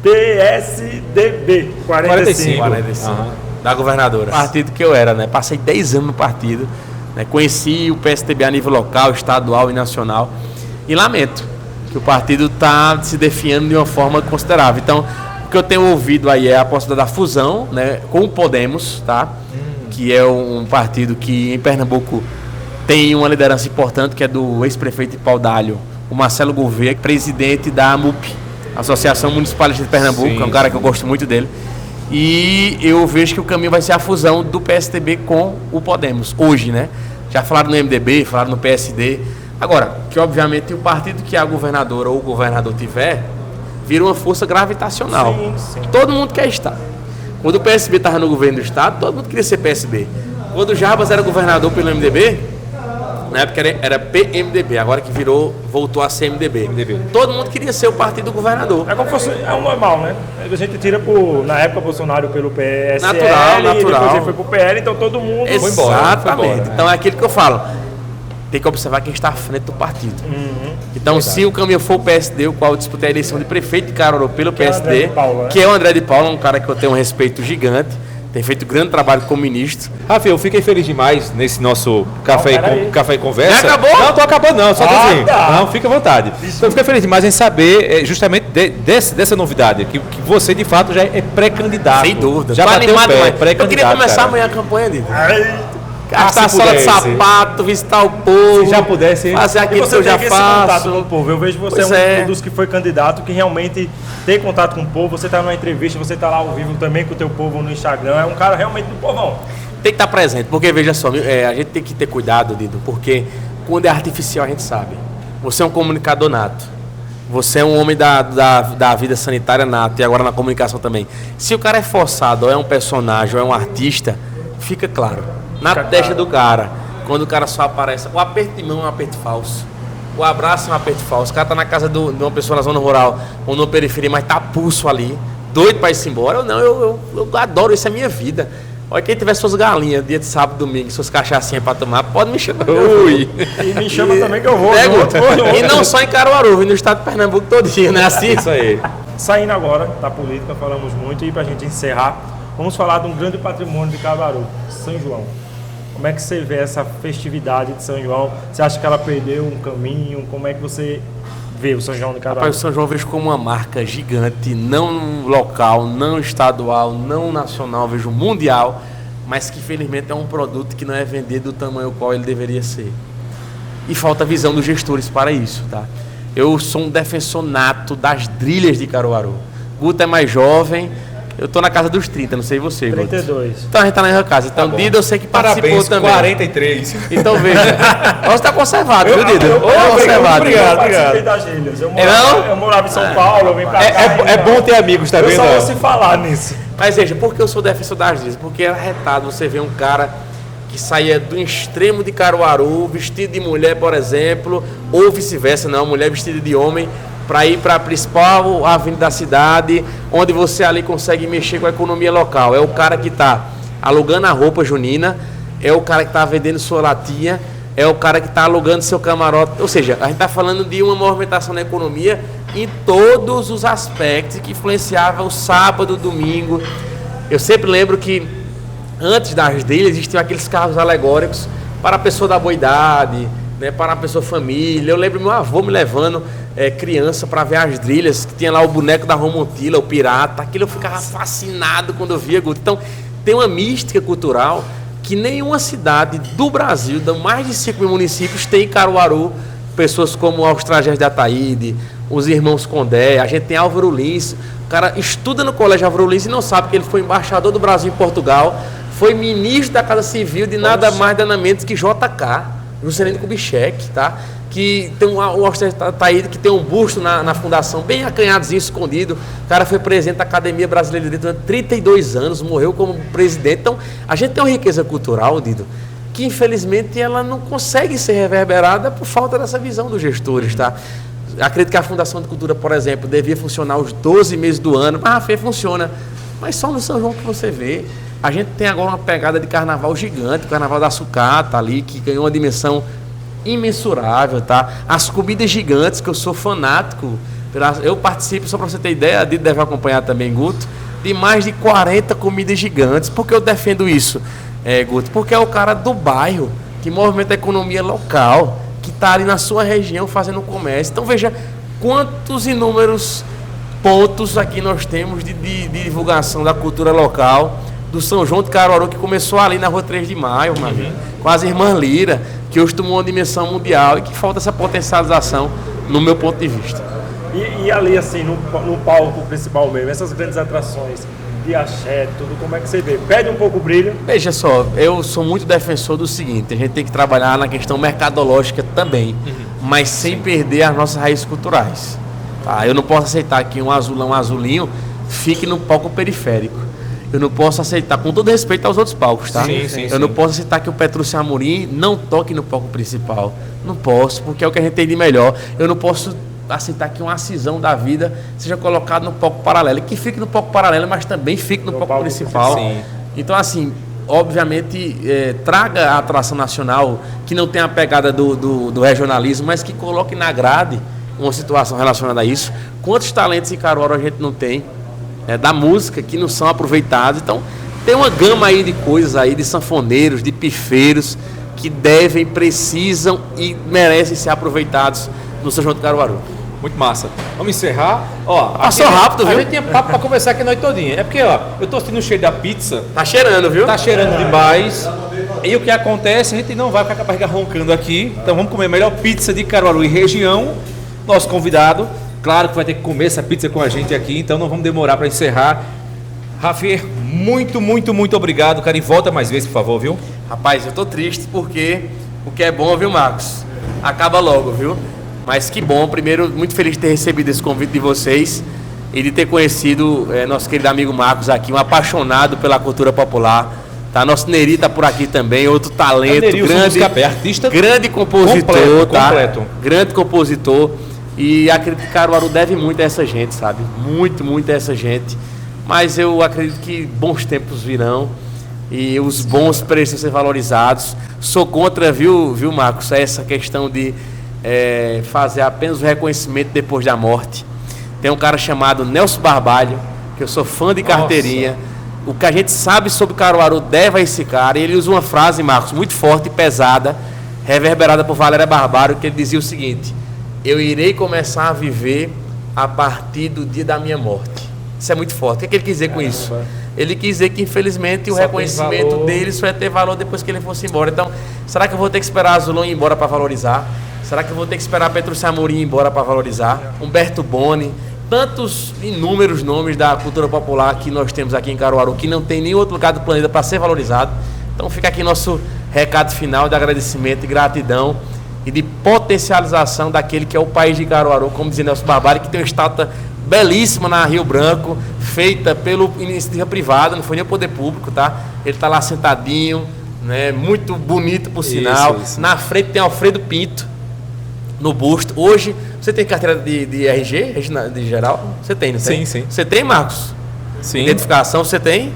PSDB, 45. 45. Aham. Da governadora. Partido que eu era, né? Passei 10 anos no partido, né? Conheci o PSDB a nível local, estadual e nacional. E lamento que o partido está se definhando de uma forma considerável. Então, o que eu tenho ouvido aí é a possibilidade da fusão, né? Com o Podemos, tá? Que é um partido que em Pernambuco tem uma liderança importante, que é do ex-prefeito de Paudalho, o Marcelo Gouveia, presidente da AMUP, Associação Municipalista de Pernambuco, Sim, é um cara que eu gosto muito dele. E eu vejo que o caminho vai ser a fusão do PSDB com o Podemos, hoje, né? Já falaram no MDB, falaram no PSD. Agora, que obviamente o partido que a governadora ou o governador tiver, vira uma força gravitacional. Sim. Todo mundo quer estar. Quando o PSB estava no governo do estado, todo mundo queria ser PSB. Quando o Jarbas era governador pelo MDB, na época era PMDB, agora que voltou a ser MDB. Todo mundo queria ser o partido do governador. É como fosse, é um normal, né? A gente tira na época Bolsonaro pelo PSL, Natural. e depois ele foi pro PL, então todo mundo embora, foi Exatamente. embora. Então é aquilo que eu falo. Tem que observar quem está à frente do partido. Então, se o caminho for o PSD, o qual eu disputei a eleição de prefeito de Caruaru pelo é o PSD, André de Paula, né? que é o André de Paula, um cara que eu tenho um respeito gigante, tem feito grande trabalho como ministro. Rafa, eu fiquei feliz demais nesse nosso peraí. café e conversa. Já acabou? Não, tô acabando não, só assim. tá. Não, fica à vontade. Eu fiquei feliz demais em saber justamente dessa novidade, que você de fato já é pré-candidato. Sem dúvida. Já Tô bateu o animado pé, demais. Eu pré-candidato. queria começar cara. amanhã a campanha dele. Ah, Gastar se sola de pudesse. sapato, visitar o povo. Se já pudesse, hein? fazer E aquilo que você eu tem já esse contato com o faço. povo. Eu vejo você Pois um dos que foi candidato que realmente tem contato com o povo. Você está numa entrevista, você está lá ao vivo também com o teu povo no Instagram. É um cara realmente do povão. Tem que estar presente, porque veja só, a gente tem que ter cuidado, Dido, porque quando é artificial a gente sabe. Você é um comunicador nato. Você é um homem da vida sanitária nato e agora na comunicação também. Se o cara é forçado, ou é um personagem, ou é um artista, fica claro. Na testa do cara, quando o cara só aparece, o aperto de mão é um aperto falso. O abraço é um aperto falso. O cara tá na casa de uma pessoa na zona rural ou na periferia, mas tá pulso ali, doido pra ir embora. Eu adoro, isso é minha vida. Olha, quem tiver suas galinhas, dia de sábado, domingo, suas cachaçinhas pra tomar, pode me chamar. Ui. E me chama também que eu vou. E não só em Caruaru, no estado de Pernambuco todinho, né? Assim? Isso aí. Saindo agora da política, falamos muito, e pra gente encerrar, vamos falar de um grande patrimônio de Caruaru, São João. Como é que você vê essa festividade de São João? Você acha que ela perdeu um caminho? Como é que você vê o São João de Caruaru? Rapaz, o São João eu vejo como uma marca gigante, não local, não estadual, não nacional, eu vejo mundial, mas que infelizmente é um produto que não é vendido do tamanho qual ele deveria ser. E falta visão dos gestores para isso, tá? Eu sou um defensor nato das trilhas de Caruaru. Guto é mais jovem, eu tô na casa dos 30, não sei você, Guto. 32. Então a gente tá na mesma casa. Então, tá, Dido, eu sei que participou parabéns, também. 43. Então veja. Você tá conservado, viu, Dido? Conservado. Obrigado. Das ilhas. Não? Eu morava em São Paulo, eu vim pra cá. É bom ter amigos, tá Eu vendo? só vou se falar nisso. Mas veja, por que eu sou defensor das ilhas? Porque era retado você ver um cara que saía do extremo de Caruaru, vestido de mulher, por exemplo, ou vice-versa, não, mulher vestida de homem, para ir para a principal avenida da cidade, onde você ali consegue mexer com a economia local. É o cara que está alugando a roupa junina, é o cara que está vendendo sua latinha, é o cara que está alugando seu camarote. Ou seja, a gente está falando de uma movimentação na economia em todos os aspectos que influenciava o sábado, o domingo. Eu sempre lembro que antes das trilhas existiam aqueles carros alegóricos para a pessoa da boa idade, né, para a pessoa família. Eu lembro meu avô me levando criança para ver as trilhas, que tinha lá o boneco da Romontila, o pirata. Aquilo eu ficava fascinado quando eu via, Guto. Então tem uma mística cultural que nenhuma cidade do Brasil, de mais de 5 mil municípios, tem em Caruaru pessoas como os Trajés de Ataíde, os irmãos Condé. A gente tem Álvaro Lins. O cara estuda no colégio Álvaro Lins e não sabe que ele foi embaixador do Brasil em Portugal, foi ministro da Casa Civil de nada mais nada menos que JK, Juscelino Kubitschek, tá? Que tem o Taíde, que tem um busto na fundação, bem acanhadozinho, escondido. O cara foi presidente da Academia Brasileira de Direito durante 32 anos, morreu como presidente. Então, a gente tem uma riqueza cultural, Dido, que infelizmente ela não consegue ser reverberada por falta dessa visão dos gestores, tá? Acredito que a Fundação de Cultura, por exemplo, devia funcionar os 12 meses do ano. Mas a FE funciona, mas só no São João que você vê. A gente tem agora uma pegada de carnaval gigante, o carnaval da sucata ali, que ganhou uma dimensão imensurável, tá? As comidas gigantes, que eu sou fanático, eu participo, só para você ter ideia, a Dito deve acompanhar também, Guto, de mais de 40 comidas gigantes. Por que eu defendo isso, Guto? Porque é o cara do bairro, que movimenta a economia local, que está ali na sua região fazendo comércio. Então veja quantos inúmeros pontos aqui nós temos de divulgação da cultura local, do São João de Caruaru, que começou ali na Rua 3 de Maio, com as Irmãs Lira, que hoje tomou uma dimensão mundial e que falta essa potencialização, no meu ponto de vista. E ali, assim, no palco principal mesmo, essas grandes atrações de axé, tudo, como é que você vê? Perde um pouco o brilho? Veja só, eu sou muito defensor do seguinte: a gente tem que trabalhar na questão mercadológica também, mas sem perder as nossas raízes culturais. Tá? Eu não posso aceitar que um azulão, azulinho, fique no palco periférico. Eu não posso aceitar, com todo respeito aos outros palcos, tá? Eu não posso aceitar que o Petrúcio Amorim não toque no palco principal. Não posso, porque é o que a gente tem de melhor. Eu não posso aceitar que uma cisão da vida seja colocada no palco paralelo. Que fique no palco paralelo, mas também fique no palco principal. Sim. Então, assim, obviamente, traga a atração nacional, que não tem a pegada do regionalismo, mas que coloque na grade uma situação relacionada a isso. Quantos talentos em Caruaru a gente não tem? Da música, que não são aproveitados. Então tem uma gama aí de coisas aí, de sanfoneiros, de pifeiros, que devem, precisam e merecem ser aproveitados no São João de Caruaru. Muito massa. Vamos encerrar. Ó, passou rápido, viu? A gente tinha papo pra conversar aqui a noite todinha. É porque, ó, eu tô sentindo o cheiro da pizza. Tá cheirando, viu? Tá cheirando demais. E o que acontece, a gente não vai ficar com a barriga roncando aqui. Então vamos comer a melhor pizza de Caruaru e região. Nosso convidado, claro que vai ter que comer essa pizza com a gente aqui, então não vamos demorar para encerrar. Rafier, muito, muito, muito obrigado, cara, e volta mais vezes, por favor, viu? Rapaz, eu tô triste porque o que é bom, viu, Marcos? Acaba logo, viu? Mas que bom, primeiro, muito feliz de ter recebido esse convite de vocês e de ter conhecido nosso querido amigo Marcos aqui, um apaixonado pela cultura popular. Tá? Nosso Neri tá por aqui também, outro talento, artista grande compositor, completo. Grande compositor. E acredito que Caruaru deve muito a essa gente, sabe? Muito, muito a essa gente. Mas eu acredito que bons tempos virão e os bons preços ser valorizados. Sou contra, viu Marcos, essa questão de fazer apenas o reconhecimento depois da morte. Tem um cara chamado Nelson Barbalho, que eu sou fã de carteirinha. Nossa. O que a gente sabe sobre Caruaru deve a esse cara. E ele usa uma frase, Marcos, muito forte e pesada, reverberada por Valéria Barbário, que ele dizia o seguinte: eu irei começar a viver a partir do dia da minha morte. Isso é muito forte. O que ele quis dizer com isso? Ele quis dizer que, infelizmente, o reconhecimento dele só ia ter valor depois que ele fosse embora. Então, será que eu vou ter que esperar a Azulão ir embora para valorizar? Será que eu vou ter que esperar a Petrúcia Amorim ir embora para valorizar? Humberto Boni, tantos inúmeros nomes da cultura popular que nós temos aqui em Caruaru, que não tem nenhum outro lugar do planeta para ser valorizado. Então, fica aqui nosso recado final de agradecimento e gratidão e de potencialização daquele que é o país de Caruaru, como dizia Nelson Barbalho, que tem uma estátua belíssima na Rio Branco, feita pelo iniciativa privada, não foi nem o poder público, tá? Ele está lá sentadinho, né? Muito bonito por sinal. Isso. Na frente tem Alfredo Pinto, no busto. Hoje, você tem carteira de RG, de geral? Você tem, não tem? Sim. Você tem, Marcos? Sim. Identificação, você tem?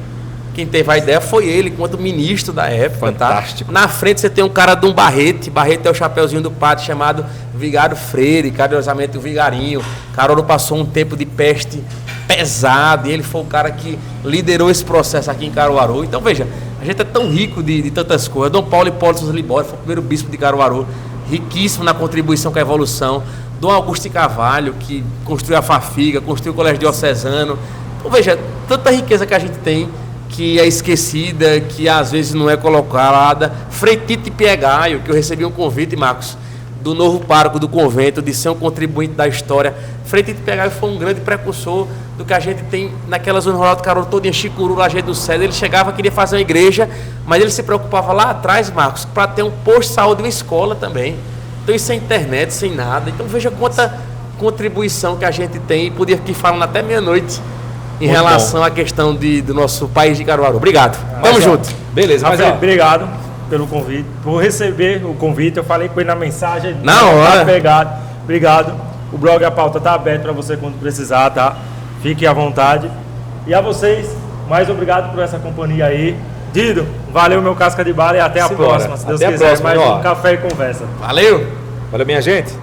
Quem teve a ideia foi ele, enquanto ministro da época. Fantástico. Tá? Na frente você tem um cara de um Barrete. Barrete é o chapeuzinho do padre chamado Vigário Freire, carinhosamente o Vigarinho. Caruaru passou um tempo de peste pesado e ele foi o cara que liderou esse processo aqui em Caruaru. Então veja, a gente é tão rico de tantas coisas. Dom Paulo Hipólito Souza Libório foi o primeiro bispo de Caruaru, riquíssimo na contribuição com a evolução. Dom Augusto de Carvalho, que construiu a Fafiga, construiu o Colégio Diocesano. Então veja, tanta riqueza que a gente tem, que é esquecida, que às vezes não é colocada. Frei Tito de Piegaio, que eu recebi um convite, Marcos, do novo pároco do convento, de ser um contribuinte da história. Frei Tito de Piegaio foi um grande precursor do que a gente tem naquela zona rural do Caruaru toda, em Chicuru, Lajeado do Cedro. Ele chegava, queria fazer uma igreja, mas ele se preocupava lá atrás, Marcos, para ter um posto de saúde e uma escola também. Então isso sem internet, sem nada. Então veja quanta contribuição que a gente tem, e podia aqui falando até meia-noite em muito relação bom. À questão do nosso país de Caruaru. Obrigado. Tamo junto. Beleza, mas obrigado pelo convite, por receber o convite. Eu falei com ele na mensagem. Na hora. Tá, obrigado. O blog A Pauta tá aberto para você quando precisar, tá? Fique à vontade. E a vocês, mais obrigado por essa companhia aí. Dido, valeu meu casca de bala e até a próxima. Se Deus quiser, mais um Café e Conversa. Valeu. Valeu, minha gente.